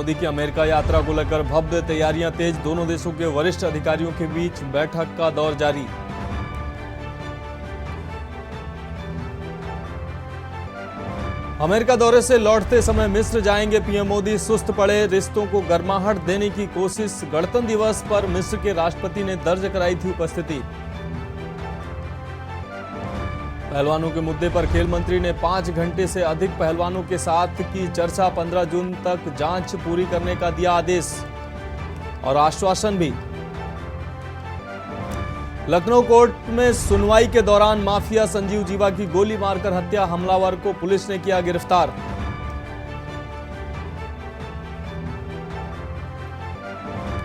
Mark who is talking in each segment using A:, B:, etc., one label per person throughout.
A: मोदी की अमेरिका यात्रा को लेकर भव्य तैयारियां तेज। दोनों देशों के वरिष्ठ अधिकारियों के बीच बैठक का दौर जारी। अमेरिका दौरे से लौटते समय मिस्र जाएंगे पीएम मोदी। सुस्त पड़े रिश्तों को गर्माहट देने की कोशिश। गणतंत्र दिवस पर मिस्र के राष्ट्रपति ने दर्ज कराई थी उपस्थिति। पहलवानों के मुद्दे पर खेल मंत्री ने 5 घंटे से अधिक पहलवानों के साथ की चर्चा। 15 जून तक जांच पूरी करने का दिया आदेश और आश्वासन भी। लखनऊ कोर्ट में सुनवाई के दौरान माफिया संजीव जीवा की गोली मारकर हत्या, हमलावर को पुलिस ने किया गिरफ्तार।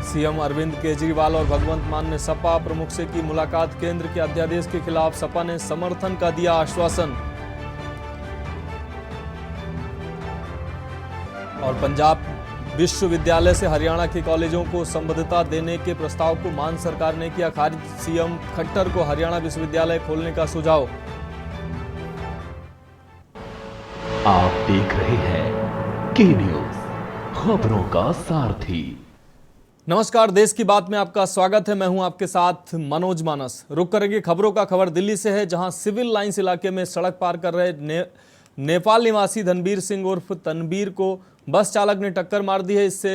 A: सीएम अरविंद केजरीवाल और भगवंत मान ने सपा प्रमुख से की मुलाकात। केंद्र के अध्यादेश के खिलाफ सपा ने समर्थन का दिया आश्वासन। और पंजाब विश्वविद्यालय से हरियाणा के कॉलेजों को संबद्धता देने के प्रस्ताव को मान सरकार ने किया खारिज। सीएम खट्टर को हरियाणा विश्वविद्यालय खोलने का सुझाव।
B: आप देख रहे हैं के न्यूज, खबरों का सारथी।
A: नमस्कार, देश की बात में आपका स्वागत है। मैं हूं आपके साथ मनोज मानस। रुक करेंगे खबरों का। खबर दिल्ली से है, जहां सिविल लाइंस इलाके में सड़क पार कर रहे नेपाल निवासी धनबीर सिंह उर्फ तनबीर को बस चालक ने टक्कर मार दी है। इससे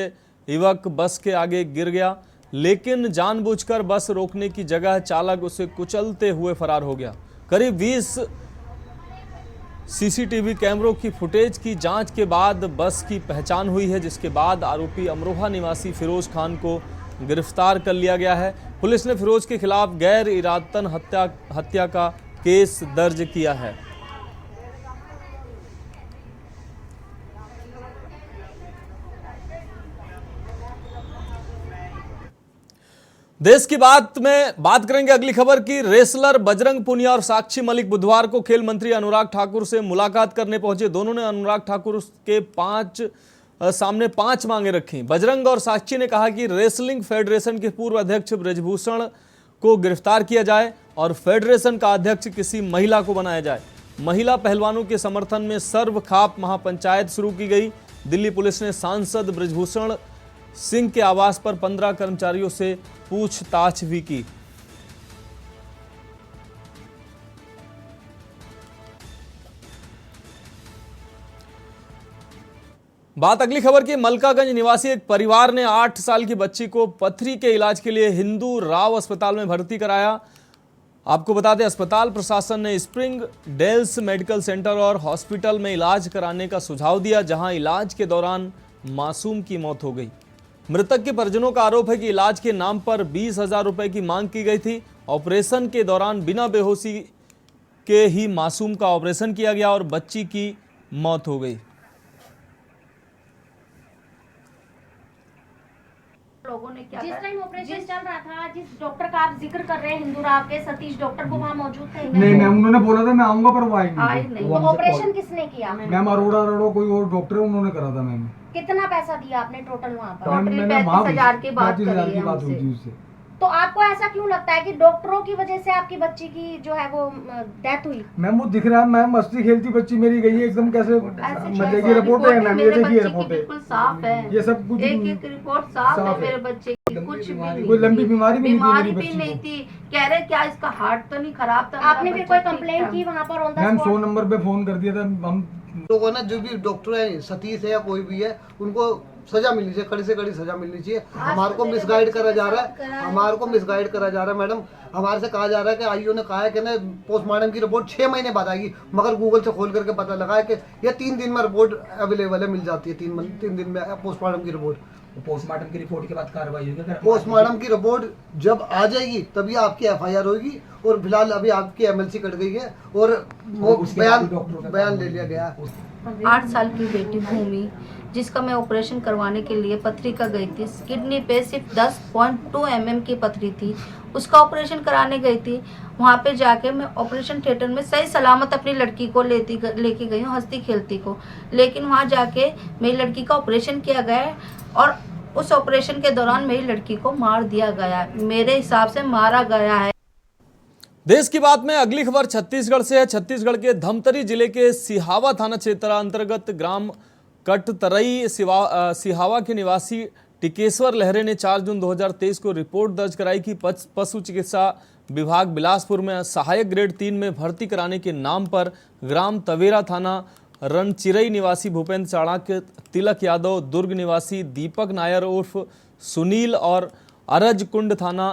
A: युवक बस के आगे गिर गया, लेकिन जानबूझकर बस रोकने की जगह चालक उसे कुचलते हुए फरार हो गया। करीब 20 सीसीटीवी कैमरों की फुटेज की जांच के बाद बस की पहचान हुई है, जिसके बाद आरोपी अमरोहा निवासी फिरोज खान को गिरफ्तार कर लिया गया है। पुलिस ने फिरोज के खिलाफ गैर इरादतन हत्या का केस दर्ज किया है। देश की बात में बात करेंगे अगली खबर की। रेसलर बजरंग पुनिया और साक्षी मलिक बुधवार को खेल मंत्री अनुराग ठाकुर से मुलाकात करने पहुंचे। दोनों ने अनुराग ठाकुर के सामने 5 मांगे रखी। बजरंग और साक्षी ने कहा कि रेसलिंग फेडरेशन के पूर्व अध्यक्ष ब्रजभूषण को गिरफ्तार किया जाए और फेडरेशन का अध्यक्ष किसी महिला को बनाया जाए। महिला पहलवानों के समर्थन में सर्व खाप महापंचायत शुरू की गई। दिल्ली पुलिस ने सांसद ब्रजभूषण सिंह के आवास पर 15 कर्मचारियों से पूछताछ भी की। बात अगली खबर की। मलकागंज निवासी एक परिवार ने 8 साल की बच्ची को पथरी के इलाज के लिए हिंदू राव अस्पताल में भर्ती कराया। आपको बता दें, अस्पताल प्रशासन ने स्प्रिंग डेल्स मेडिकल सेंटर और हॉस्पिटल में इलाज कराने का सुझाव दिया, जहां इलाज के दौरान मासूम की मौत हो गई। मृतक के परिजनों का आरोप है कि इलाज के नाम पर 20,000 रुपए की मांग की गई थी। ऑपरेशन के दौरान बिना बेहोशी के ही मासूम का ऑपरेशन किया गया और बच्ची की मौत हो गई।
C: लोगों ने क्या जिस टाइम ऑपरेशन चल रहा था, जिस डॉक्टर का आप जिक्र कर रहे हैं हिंदू राव के, सतीश डॉक्टर, वो वहाँ मौजूद थे?
D: नहीं मैम, उन्होंने बोला था मैं आऊंगा, पर वो
C: आए नहीं। तो ऑपरेशन किसने किया?
D: मैम अरोड़ा कोई और डॉक्टर है, उन्होंने करा था मैम।
C: कितना पैसा दिया आपने टोटल वहाँ पर?
D: टोटल 35,000 की बात हुई थी उससे।
C: तो आपको ऐसा क्यों लगता है कि डॉक्टरों की वजह से आपकी बच्ची की जो है वो डेथ हुई?
D: मैम वो दिख रहा है, मैम मस्ती खेलती बच्ची मेरी गई है एकदम। कैसे मजे की रिपोर्ट है मैम, ये देखिए रिपोर्ट है,
E: बिल्कुल साफ है,
D: ये सब कुछ
E: एक रिपोर्ट साफ है मेरे बच्चे की। कुछ भी नहीं,
D: कोई लंबी बीमारी भी
E: नहीं थी। कह रहे क्या इसका हार्ट तो नहीं खराब था?
C: आपने फिर कोई कंप्लेंट की वहाँ पर?
D: मैम 100 नंबर पे फोन कर दिया था हम
F: लोगों ने। जो भी डॉक्टर है, सतीश है या कोई भी है, उनको सजा मिलनी चाहिए, कड़ी से कड़ी सजा मिलनी चाहिए। हमारे को मिसगाइड करा जा रहा है, हमारे को मिसगाइड करा जा रहा है। मैडम हमारे से कहा जा रहा है कि आईओ ने कहा है कि ना पोस्टमार्टम की रिपोर्ट 6 महीने बाद आएगी, मगर गूगल से खोल करके पता लगा है कि ये 3 दिन में रिपोर्ट अवेलेबल है, मिल जाती है 3 दिन में पोस्टमार्टम की रिपोर्ट।
G: पोस्टमार्टम की रिपोर्ट के बाद कार्रवाई होगी।
F: पोस्टमार्टम की रिपोर्ट जब आ जाएगी तभी आपकी FIR होगी, और फिलहाल अभी आपकी MLC कट गई है और वो बयान ले लिया गया।
E: 8 साल की बेटी भूमि, जिसका मैं ऑपरेशन करवाने के लिए पथरी का गई थी, किडनी पे सिर्फ 10.2 mm की पथरी थी, उसका ऑपरेशन कराने गई थी। वहाँ पे जाके मैं ऑपरेशन थिएटर में सही सलामत अपनी लड़की को लेके गई हूँ, हंसती खेलती को। लेकिन वहाँ जाके मेरी लड़की का ऑपरेशन किया गया है और उस ऑपरेशन के दौरान मेरी लड़की को मार दिया गया, मेरे हिसाब से मारा गया है।
A: देश की बात में अगली खबर छत्तीसगढ़ से है। छत्तीसगढ़ के धमतरी जिले के सिहावा थाना क्षेत्र अंतर्गत ग्राम कटतरई सिहावा के निवासी टिकेश्वर लहरे ने 4 जून 2023 को रिपोर्ट दर्ज कराई कि पशु चिकित्सा विभाग बिलासपुर में सहायक ग्रेड 3 में भर्ती कराने के नाम पर ग्राम तवेरा थाना रणचिरई निवासी भूपेंद्र चाणक्य, तिलक यादव, दुर्ग निवासी दीपक नायर उर्फ सुनील और अरजकुंड थाना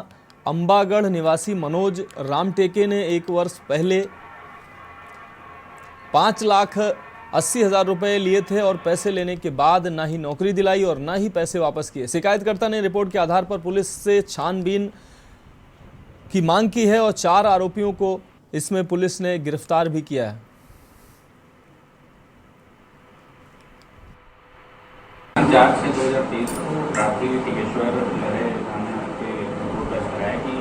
A: अंबागढ़ निवासी मनोज रामटेके ने 1 वर्ष पहले 5,80,000 रुपए लिए थे और पैसे लेने के बाद ना ही नौकरी दिलाई और ना ही पैसे वापस किए। शिकायतकर्ता ने रिपोर्ट के आधार पर पुलिस से छानबीन की मांग की है और 4 आरोपियों को इसमें पुलिस ने गिरफ्तार भी किया है।
H: 4 से 2023 को रात्रि टिकेश्वर लहरे थाना के रिपोर्ट दर्ज कराया कि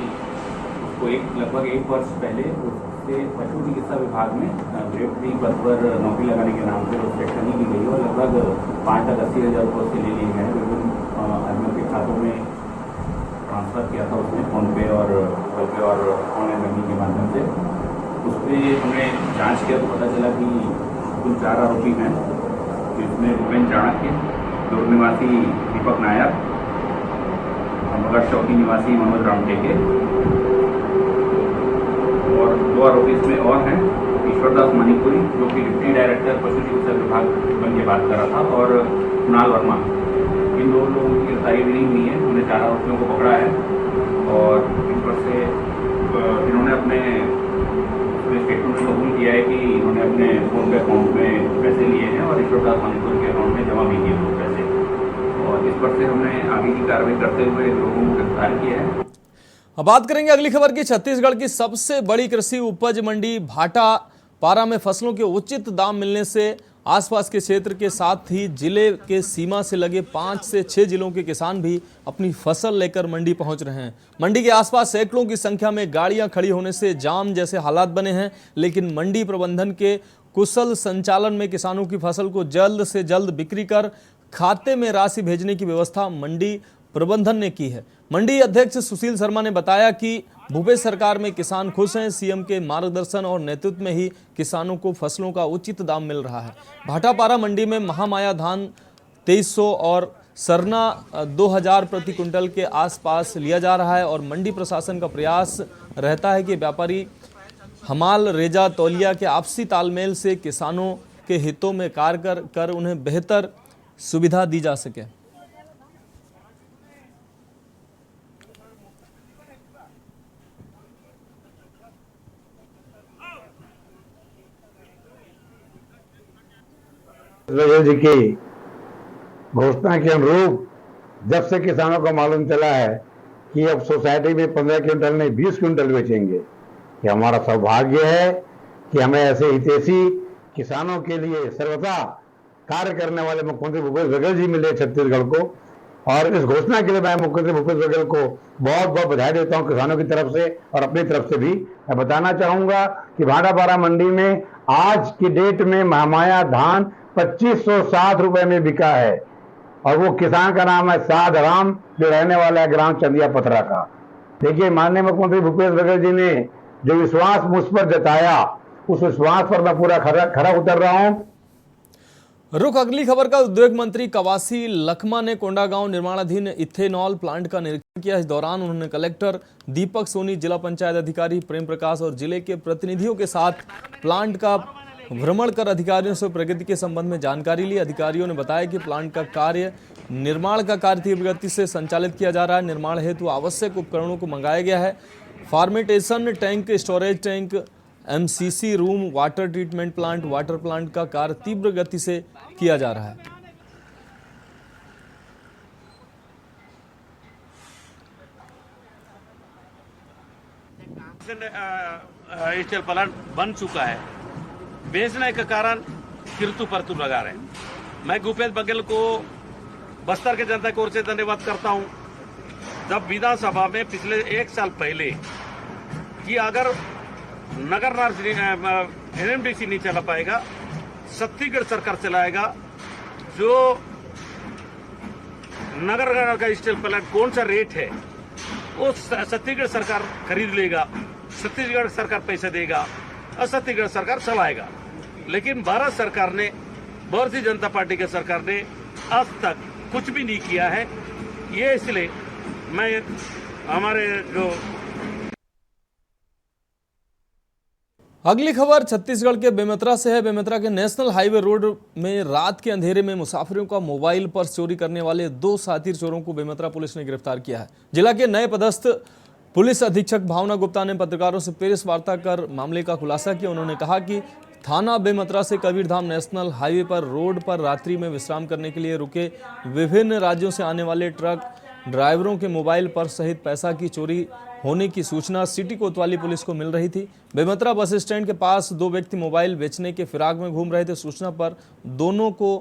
H: उसको लगभग 1 वर्ष पहले उससे पशु चिकित्सा विभाग में ग्रेड 3 पद पर नौकरी लगाने के नाम पर सिलेक्शन की गई और लगभग 5,80,000 रुपये उससे ले लिए गए। विभिन्न आदमियों के खातों में ट्रांसफ़र किया था उसने फ़ोनपे और गूगल पे और ऑनलाइन बैंकिंग के माध्यम से। उस पर हमने जाँच किया तो पता चला कि कुल 4 आरोपी हैं, जिसमें भूपेंद्र चाणक्य, दुर्ग निवासी दीपक नायर, मगर चौकी निवासी मनोज रामटेके और 2 आरोपी इसमें और हैं, ईश्वरदास मणिपुरी जो कि डिप्टी डायरेक्टर पशु चिकित्सा विभाग बन के बात कर रहा था और कुणाल वर्मा। इन 2 लोगों की गिरफ्तारी भी नहीं हुई है। हमने 4 आरोपियों को पकड़ा है और इन पर से इन्होंने अपने स्टेटमेंट में कबूल किया है कि इन्होंने अपने फोन पे अकाउंट में पैसे लिए हैं और ईश्वरदास मणिपुर के अकाउंट में जमा भी किए हैं पैसे, और इस पर से हमने आगे की कार्रवाई करते हुए लोगों को गिरफ्तार किया है।
A: अब बात करेंगे अगली खबर की। छत्तीसगढ़ की सबसे बड़ी कृषि उपज मंडी भाटापारा में फसलों के उचित दाम मिलने से आसपास के क्षेत्र के साथ ही जिले के सीमा से लगे 5 से 6 जिलों के किसान भी अपनी फसल लेकर मंडी पहुंच रहे हैं। मंडी के आसपास सैकड़ों की संख्या में गाड़ियां खड़ी होने से जाम जैसे हालात बने हैं, लेकिन मंडी प्रबंधन के कुशल संचालन में किसानों की फसल को जल्द से जल्द बिक्री कर खाते में राशि भेजने की व्यवस्था मंडी प्रबंधन ने की है। मंडी अध्यक्ष सुशील शर्मा ने बताया कि भूपेश सरकार में किसान खुश हैं। सीएम के मार्गदर्शन और नेतृत्व में ही किसानों को फसलों का उचित दाम मिल रहा है। भाटापारा मंडी में महामाया धान 2300 और सरना 2000 प्रति क्विंटल के आसपास लिया जा रहा है और मंडी प्रशासन का प्रयास रहता है कि व्यापारी हमाल रेजा तौलिया के आपसी तालमेल से किसानों के हितों में कार्य कर उन्हें बेहतर सुविधा दी जा सके।
I: जी की घोषणा के अनुरूप जब से किसानों को मालूम चला है कि अब सोसाइटी में 15 क्विंटल नहीं 20 क्विंटल बेचेंगे, कि हमारा सौभाग्य है कि हमें ऐसे हितैषी किसानों के लिए सर्वथा कार्य करने वाले मुख्यमंत्री भूपेश बघेल जी मिले छत्तीसगढ़ को। और इस घोषणा के लिए मैं मुख्यमंत्री भूपेश बघेल को बहुत बहुत बधाई देता हूं किसानों की तरफ से और अपनी तरफ से भी। मैं बताना चाहूंगा कि भाटापारा मंडी में आज की डेट में महामाया धान 2560 रुपए में बिका है और वो किसान का नाम है साध राम, जो रहने वाला है ग्राम चंदिया पथरा का। देखिए, माननीय मुख्यमंत्री भूपेश बघेल जी ने जो विश्वास मुझ पर जताया, उस विश्वास पर मैं पूरा खरा उतर रहा हूं।
A: रुख अगली खबर का। उद्योग मंत्री कवासी लखमा ने कोंडागांव निर्माणाधीन इथेनॉल प्लांट का निरीक्षण किया। इस दौरान उन्होंने कलेक्टर दीपक सोनी, जिला पंचायत अधिकारी प्रेम प्रकाश और जिले के प्रतिनिधियों के साथ प्लांट का भ्रमण कर अधिकारियों से प्रगति के संबंध में जानकारी ली। अधिकारियों ने बताया कि प्लांट का निर्माण का कार्य तीव्र गति से संचालित किया जा रहा है। निर्माण हेतु आवश्यक उपकरणों को मंगाया गया है। Fermentation tank, storage tank, MCC room, water treatment plant, water plant का कार्य तीव्र गति से किया जा रहा है।
J: स्टील प्लांट बन चुका है, बेचने के कारण किरतु परतु लगा रहे हैं। मैं भूपेश बघेल को बस्तर के जनता की ओर से धन्यवाद करता हूं। जब विधानसभा में पिछले 1 साल पहले कि अगर नगर एनएमडीसी नहीं चला पाएगा, छत्तीसगढ़ सरकार चलाएगा, जो नगर का स्टील प्लांट कौन सा रेट है वो छत्तीसगढ़ सरकार खरीद लेगा, छत्तीसगढ़ सरकार पैसे देगा और छत्तीसगढ़ सरकार चलाएगा। लेकिन भारत सरकार ने भारतीय जनता पार्टी की सरकार ने आज तक कुछ भी नहीं किया है। ये इसलिए मैं हमारे जो
A: अगली खबर छत्तीसगढ़ के बेमेतरा से है। बेमेतरा के नेशनल हाईवे रोड में रात के अंधेरे में मुसाफिरों का मोबाइल पर्स चोरी करने वाले 2 शातिर चोरों को बेमेतरा पुलिस ने गिरफ्तार किया है। जिला के नए पदस्थ पुलिस अधीक्षक भावना गुप्ता ने पत्रकारों से प्रेस वार्ता कर मामले का खुलासा किया। उन्होंने कहा कि थाना बेमेतरा से कबीरधाम नेशनल हाईवे पर रोड पर रात्रि में विश्राम करने के लिए रुके विभिन्न राज्यों से आने वाले ट्रक ड्राइवरों के मोबाइल पर्स सहित पैसा की चोरी होने की सूचना सिटी कोतवाली पुलिस को मिल रही थी। बेमेतरा बस स्टैंड के पास 2 व्यक्ति मोबाइल बेचने के फिराक में घूम रहे थे। सूचना पर दोनों को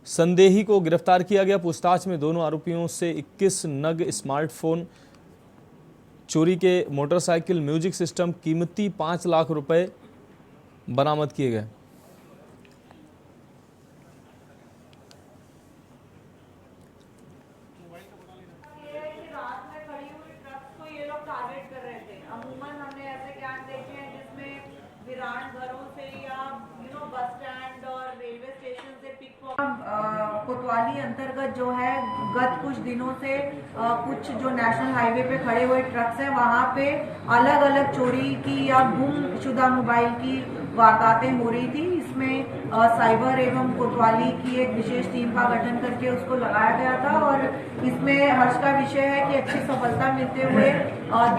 A: संदेही को गिरफ्तार किया गया। पूछताछ में दोनों आरोपियों से 21 नग स्मार्टफोन, चोरी के मोटरसाइकिल, म्यूजिक सिस्टम कीमती 5 लाख रुपए बरामद किए गए।
K: कोतवाली अंतर्गत जो है गत कुछ दिनों से कुछ जो नेशनल हाईवे पे खड़े हुए ट्रक्स हैं वहाँ पे अलग अलग चोरी की या गुमशुदा मोबाइल की वारदातें हो रही थी। इसमें साइबर एवं कोतवाली की एक विशेष टीम का गठन करके उसको लगाया गया था और इसमें हर्ष का विषय है कि अच्छी सफलता मिलते हुए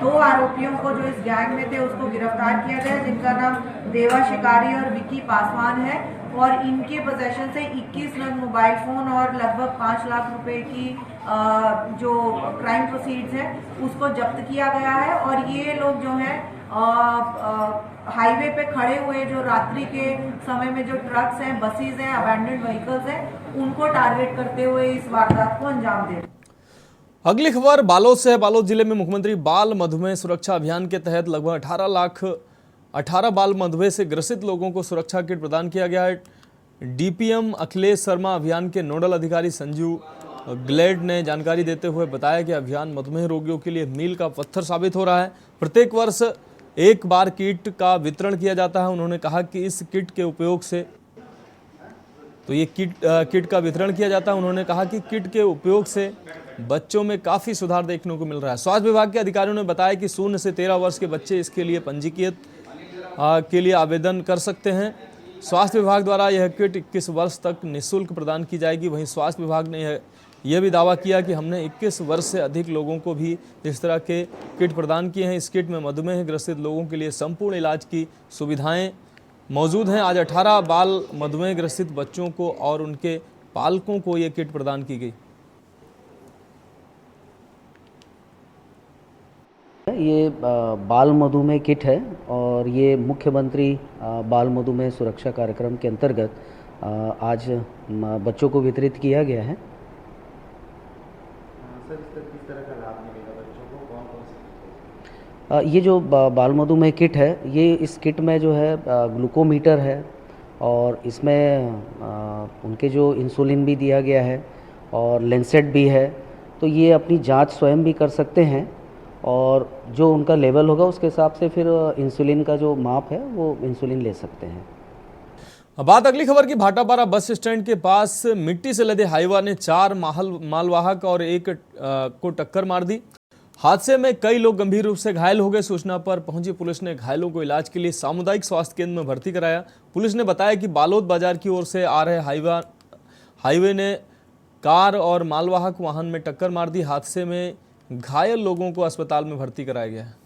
K: 2 आरोपियों को जो इस गैंग में थे उसको गिरफ्तार किया गया, जिनका नाम देवा शिकारी और विकी पासवान है और इनके पोजेशन से 21 नग मोबाइल फोन और लगभग 5 लाख रुपए की जो क्राइम प्रोसीड्स है उसको जब्त किया गया है। और ये लोग जो है हाईवे पे खड़े हुए जो रात्रि के समय में जो ट्रक्स हैं, बसेस हैं, अबैंडन्ड व्हीकल्स हैं, उनको टारगेट करते हुए इस वारदात को अंजाम दे रहे हैं।
A: अगली खबर बालोद से है। बालोद जिले में मुख्यमंत्री बाल मधुमेह सुरक्षा अभियान के तहत लगभग 18 बाल मधुमेह से ग्रसित लोगों को सुरक्षा किट प्रदान किया गया है। डीपीएम अखिलेश शर्मा अभियान के नोडल अधिकारी संजू ग्लेड ने जानकारी देते हुए बताया कि अभियान मधुमेह रोगियों के लिए मील का पत्थर साबित हो रहा है। प्रत्येक वर्ष 1 बार किट का वितरण किया जाता है। उन्होंने कहा कि इस किट के उपयोग से किट का वितरण किया जाता है। उन्होंने कहा कि किट के उपयोग से बच्चों में काफ़ी सुधार देखने को मिल रहा है। स्वास्थ्य विभाग के अधिकारियों ने बताया कि 0 से 13 वर्ष के बच्चे इसके लिए पंजीकृत के लिए आवेदन कर सकते हैं। स्वास्थ्य विभाग द्वारा यह किट 21 वर्ष तक निःशुल्क प्रदान की जाएगी। वहीं स्वास्थ्य विभाग ने यह भी दावा किया कि हमने 21 वर्ष से अधिक लोगों को भी इस तरह के किट प्रदान किए हैं। इस किट में मधुमेह ग्रसित लोगों के लिए संपूर्ण इलाज की सुविधाएं मौजूद हैं। आज 18 बाल मधुमेह ग्रसित बच्चों को और उनके पालकों को ये किट प्रदान की गई।
L: ये बाल मधुमेह किट है और ये मुख्यमंत्री बाल मधुमेह सुरक्षा कार्यक्रम के अंतर्गत आज बच्चों को वितरित किया गया है।
M: सर, इसका किस तरह का लाभ मिलेगा बच्चों को, कौन कौन से?
L: ये जो बाल मधुमेह किट है, ये इस किट में जो है ग्लूकोमीटर है और इसमें उनके जो इंसुलिन भी दिया गया है और लेंसेट भी है, तो ये अपनी जांच स्वयं भी कर सकते हैं और जो उनका लेवल होगा उसके हिसाब से फिर इंसुलिन का जो माप है वो इंसुलिन ले सकते हैं।
A: अब बात अगली खबर की। भाटापारा बस स्टैंड के पास मिट्टी से लदे हाईवा ने 4 मालवाहक और 1 को टक्कर मार दी। हादसे में कई लोग गंभीर रूप से घायल हो गए। सूचना पर पहुंची पुलिस ने घायलों को इलाज के लिए सामुदायिक स्वास्थ्य केंद्र में भर्ती कराया। पुलिस ने बताया कि बालोद बाजार की ओर से आ रहे हाईवे ने कार और मालवाहक वाहन में टक्कर मार दी। हादसे में घायल लोगों को अस्पताल में भर्ती कराया गया है।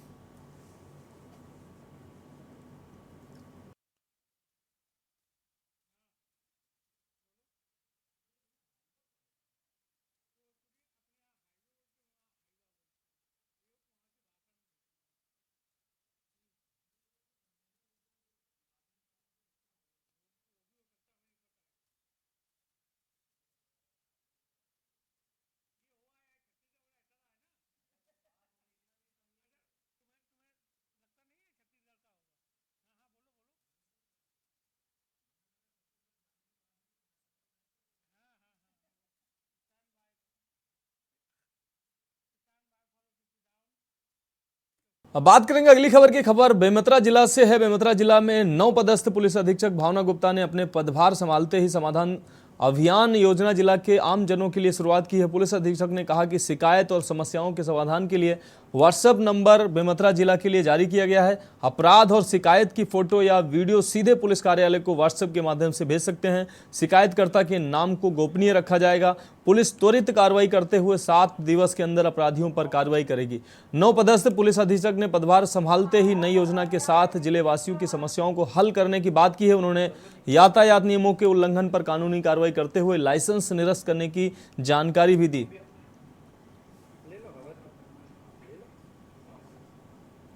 A: अब बात करेंगे अगली खबर की। खबर बेमेतरा जिला से है। बेमेतरा जिला में नवपदस्थ पुलिस अधीक्षक भावना गुप्ता ने अपने पदभार संभालते ही समाधान अभियान योजना जिला के आम जनों के लिए शुरुआत की है। पुलिस अधीक्षक ने कहा कि शिकायत और समस्याओं के समाधान के लिए व्हाट्सएप नंबर बेमेतरा जिला के लिए जारी किया गया है। अपराध और शिकायत की फोटो या वीडियो सीधे पुलिस कार्यालय को व्हाट्सएप के माध्यम से भेज सकते हैं। शिकायतकर्ता के नाम को गोपनीय रखा जाएगा। पुलिस त्वरित कार्रवाई करते हुए 7 दिवस के अंदर अपराधियों पर कार्रवाई करेगी। नवपदस्थ पुलिस अधीक्षक ने पदभार संभालते ही नई योजना के साथ जिले वासियों की समस्याओं को हल करने की बात की है। उन्होंने यातायात नियमों के उल्लंघन पर कानूनी कार्रवाई करते हुए लाइसेंस निरस्त करने की जानकारी भी दी।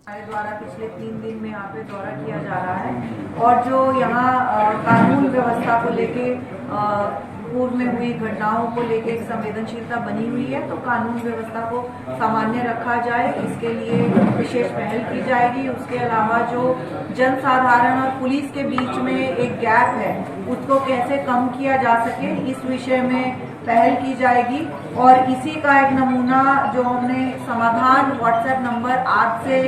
K: हमारे द्वारा पिछले 3 दिन में यहाँ पे दौरा किया जा रहा है और जो यहाँ कानून व्यवस्था को लेके पूर्व में हुई घटनाओं को लेके एक संवेदनशीलता बनी हुई है, तो कानून व्यवस्था को सामान्य रखा जाए, इसके लिए विशेष पहल की जाएगी। उसके अलावा जो जनसाधारण और पुलिस के बीच में एक गैप है उसको कैसे कम किया जा सके, इस विषय में पहल की जाएगी। और इसी का एक नमूना जो हमने समाधान व्हाट्सएप नंबर आज से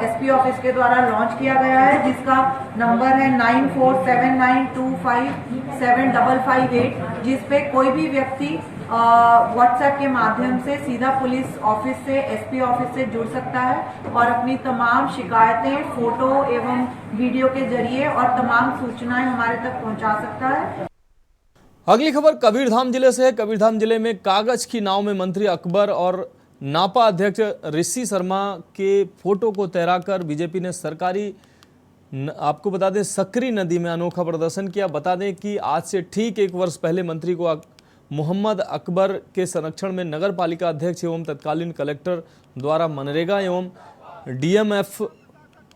K: एसपी ऑफिस के द्वारा लॉन्च किया गया है, जिसका नंबर है 9479255758, जिस पे कोई भी व्यक्ति व्हाट्सएप के माध्यम से सीधा पुलिस ऑफिस से एसपी ऑफिस से जुड़ सकता है और अपनी तमाम शिकायतें फोटो एवं वीडियो के जरिए और तमाम सूचनाएं हमारे तक पहुंचा सकता है।
A: अगली खबर कबीरधाम जिले से है। कबीरधाम जिले में कागज की नाव में मंत्री अकबर और नापा अध्यक्ष ऋषि शर्मा के फोटो को तैराकर बीजेपी ने आपको बता दें सकरी नदी में अनोखा प्रदर्शन किया। बता दें कि आज से ठीक 1 वर्ष पहले मंत्री को मोहम्मद अकबर के संरक्षण में नगर पालिका अध्यक्ष एवं तत्कालीन कलेक्टर द्वारा मनरेगा एवं डीएमएफ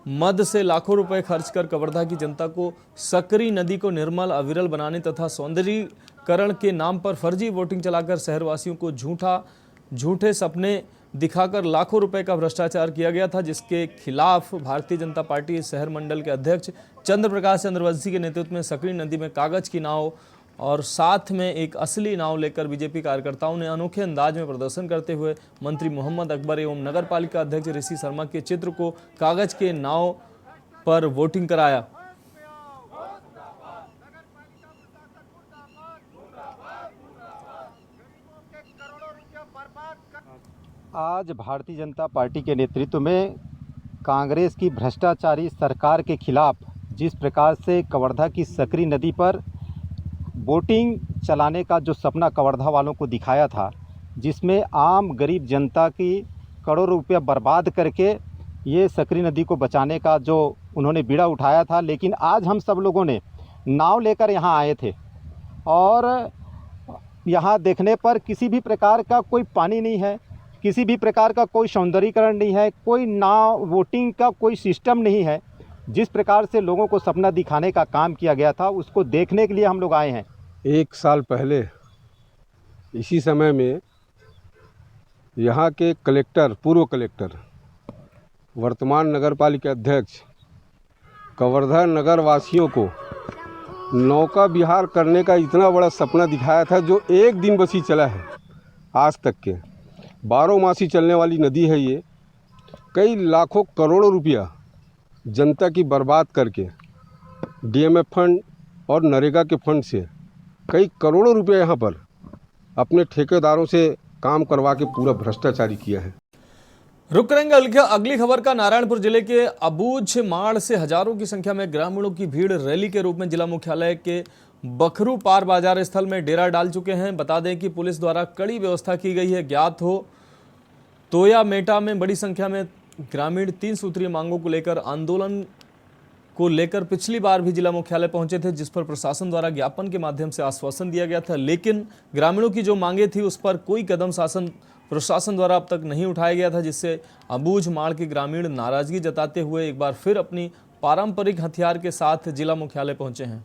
A: मद से लाखों रुपए खर्च कर कवर्धा की जनता को सकरी नदी को निर्मल अविरल बनाने तथा सौंदर्यीकरण के नाम पर फर्जी वोटिंग चलाकर शहरवासियों को झूठे सपने दिखाकर लाखों रुपए का भ्रष्टाचार किया गया था, जिसके खिलाफ भारतीय जनता पार्टी शहर मंडल के अध्यक्ष चंद्र प्रकाश चंद्रवंशी के नेतृत्व में सकरी नदी में कागज की नाव और साथ में एक असली नाव लेकर बीजेपी कार्यकर्ताओं ने अनोखे अंदाज में प्रदर्शन करते हुए मंत्री मोहम्मद अकबर एवं नगर पालिका अध्यक्ष ऋषि शर्मा के चित्र को कागज के नाव पर वोटिंग कराया।
N: आज भारतीय जनता पार्टी के नेतृत्व में कांग्रेस की भ्रष्टाचारी सरकार के खिलाफ जिस प्रकार से कवर्धा की सकरी नदी पर बोटिंग चलाने का जो सपना कवर्धा वालों को दिखाया था, जिसमें आम गरीब जनता की करोड़ों रुपया बर्बाद करके ये सकरी नदी को बचाने का जो उन्होंने बीड़ा उठाया था, लेकिन आज हम सब लोगों ने नाव लेकर यहाँ आए थे और यहाँ देखने पर किसी भी प्रकार का कोई पानी नहीं है, किसी भी प्रकार का कोई सौंदर्यीकरण नहीं है, कोई नाव वोटिंग का कोई सिस्टम नहीं है। जिस प्रकार से लोगों को सपना दिखाने का काम किया गया था उसको देखने के लिए हम लोग आए हैं।
O: 1 साल पहले इसी समय में यहाँ के कलेक्टर, पूर्व कलेक्टर, वर्तमान नगर पालिका अध्यक्ष कवर्धा नगर वासियों को नौका विहार करने का इतना बड़ा सपना दिखाया था, जो एक दिन बस ही चला है। आज तक के 12 मासी चलने वाली नदी है ये। कई लाखों करोड़ों रुपया जनता की बर्बाद करके डीएमएफ फंड और नरेगा के फंड से कई करोड़ों रुपया यहाँ पर अपने ठेकेदारों से काम करवा के पूरा भ्रष्टाचारी किया है।
A: रुक करेंगे अगली खबर का। नारायणपुर जिले के अबूझ माड़ से हजारों की संख्या में ग्रामीणों की भीड़ रैली के रूप में जिला मुख्यालय के बखरू पार बाजार स्थल में डेरा डाल चुके हैं। बता दें कि पुलिस द्वारा कड़ी व्यवस्था की गई है। ज्ञात हो तोया मेटा में बड़ी संख्या में ग्रामीण 3 सूत्रीय मांगों को लेकर आंदोलन को लेकर पिछली बार भी जिला मुख्यालय पहुंचे थे, जिस पर प्रशासन द्वारा ज्ञापन के माध्यम से आश्वासन दिया गया था, लेकिन ग्रामीणों की जो मांगे थी उस पर कोई कदम प्रशासन द्वारा अब तक नहीं उठाया गया था, जिससे अबूझ माड़ के ग्रामीण नाराजगी जताते हुए एक बार फिर अपनी पारंपरिक हथियार के साथ जिला मुख्यालय पहुंचे हैं।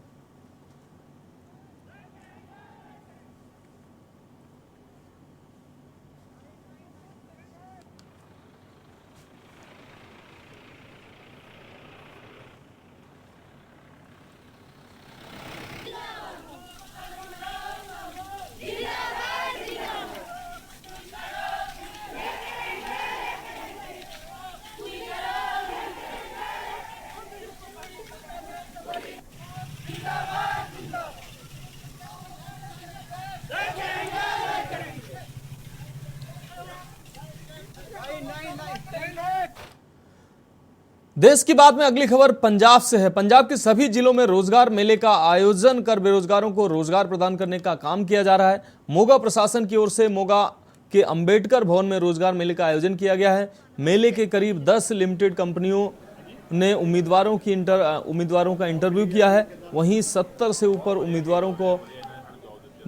A: देश की बात में अगली खबर पंजाब से है। पंजाब के सभी जिलों में रोजगार मेले का आयोजन कर बेरोजगारों को रोजगार प्रदान करने का काम किया जा रहा है। मोगा प्रशासन की ओर से मोगा के अंबेडकर भवन में रोजगार मेले का आयोजन किया गया है। मेले के करीब 10 लिमिटेड कंपनियों ने उम्मीदवारों का इंटरव्यू किया है। वहीं 70 से ऊपर उम्मीदवारों को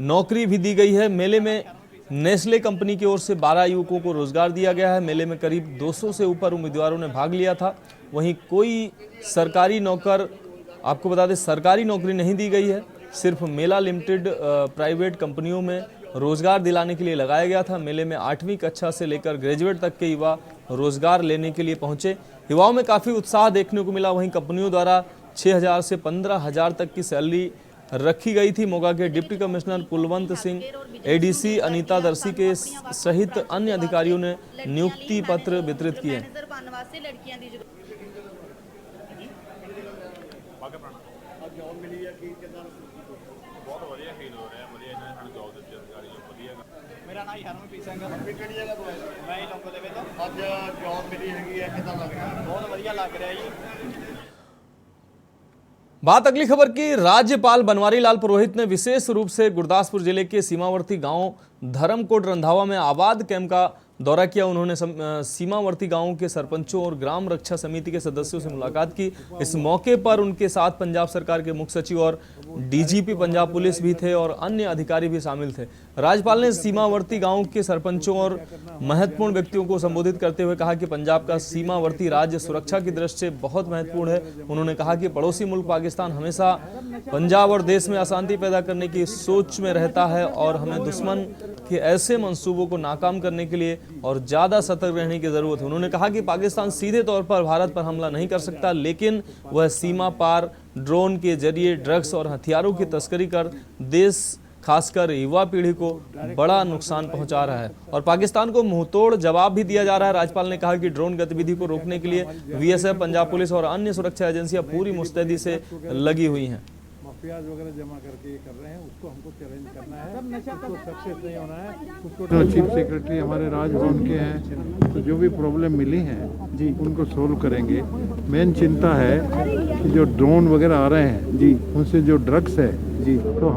A: नौकरी भी दी गई है। मेले में नेस्ले कंपनी की ओर से 12 युवकों को रोजगार दिया गया है। मेले में करीब 200 से ऊपर उम्मीदवारों ने भाग लिया था। वहीं कोई सरकारी नौकर, आपको बता दें, सरकारी नौकरी नहीं दी गई है। सिर्फ मेला लिमिटेड प्राइवेट कंपनियों में रोजगार दिलाने के लिए लगाया गया था। मेले में 8वीं कक्षा से लेकर ग्रेजुएट तक के युवा रोजगार लेने के लिए पहुंचे। युवाओं में काफ़ी उत्साह देखने को मिला। वहीं कंपनियों द्वारा 6,000 से 15,000 तक की सैलरी रखी गई थी। मोगा के deputy commissioner Kulwant Singh, ADC Anita दर्शी के सहित अन्य अधिकारियों ने नियुक्ति पत्र वितरित किए।
M: मेरा नाम हरमनप्रीत सिंह मैं ही लोगों ਦੇ ਵਿੱਚ ਅੱਜ ਜੌਬ ਮਿਲੀ ਹੈਗੀ ਹੈ, ਕਿਦਾਂ ਲੱਗ ਰਿਹਾ? बहुत ਵਧੀਆ ਲੱग ਰਿਹਾ जी।
A: बात अगली खबर की। राज्यपाल बनवारी लाल पुरोहित ने विशेष रूप से गुरदासपुर जिले के सीमावर्ती गांव धर्मकोट रंधावा में आबाद कैंप का दौरा किया। उन्होंने सीमावर्ती गांवों के सरपंचों और ग्राम रक्षा समिति के सदस्यों से मुलाकात की। इस मौके पर उनके साथ पंजाब सरकार के मुख्य सचिव और डीजीपी पंजाब पुलिस भी थे और अन्य अधिकारी भी शामिल थे। राज्यपाल ने सीमावर्ती गांव के सरपंचों और महत्वपूर्ण व्यक्तियों को संबोधित करते हुए कहा कि पंजाब का सीमावर्ती राज्य सुरक्षा की दृष्टि से बहुत महत्वपूर्ण है। उन्होंने कहा कि पड़ोसी मुल्क पाकिस्तान हमेशा पंजाब और देश में अशांति पैदा करने की सोच में रहता है और हमें दुश्मन के ऐसे मंसूबों को नाकाम करने के लिए और ज्यादा सतर्क रहने की जरूरत है। उन्होंने कहा कि पाकिस्तान सीधे तौर पर भारत पर हमला नहीं कर सकता, लेकिन वह सीमा पार ड्रोन के जरिए ड्रग्स और हथियारों की तस्करी कर देश खासकर युवा पीढ़ी को बड़ा नुकसान पहुंचा रहा है और पाकिस्तान को मुंहतोड़ जवाब भी दिया जा रहा है। राज्यपाल ने कहा कि ड्रोन गतिविधि को रोकने के लिए बीएसएफ, पंजाब पुलिस और अन्य सुरक्षा एजेंसियां पूरी मुस्तैदी से लगी हुई हैं।
P: प्याज वगैरह जमा करके कर रहे हैं, उसको हमको चैलेंज करना है, उसको सक्सेस नहीं होना है। उसको चीफ सेक्रेटरी हमारे राजभवन के हैं, तो जो भी प्रॉब्लम मिली हैं जी उनको सोल्व करेंगे। मेन चिंता है कि जो ड्रोन वगैरह आ रहे हैं जी, उनसे जो ड्रग्स है जी, तो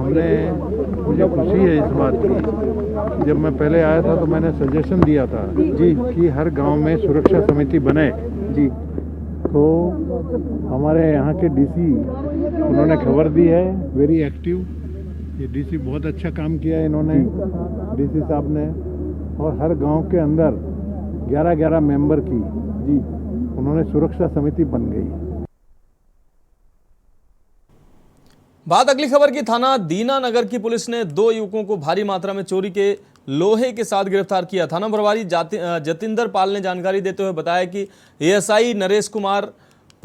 P: मुझे खुशी है इस बात की। जब मैं पहले आया था तो मैंने सजेशन दिया था जी कि हर गांव में सुरक्षा समिति बने जी, तो हमारे यहाँ के डीसी उन्होंने खबर दी है, वेरी एक्टिव। ये डीसी बहुत अच्छा काम किया है इन्होंने, डीसी साहब ने, और हर गांव के अंदर 11-11 मेंबर की जी उन्होंने सुरक्षा समिति बन गई।
A: बात अगली खबर की। थाना दीनानगर की पुलिस ने 2 युवकों को भारी मात्रा में चोरी के लोहे के साथ गिरफ्तार किया। थाना प्रभारी जतिंदर पाल ने जानकारी देते हुए बताया कि ASI Naresh Kumar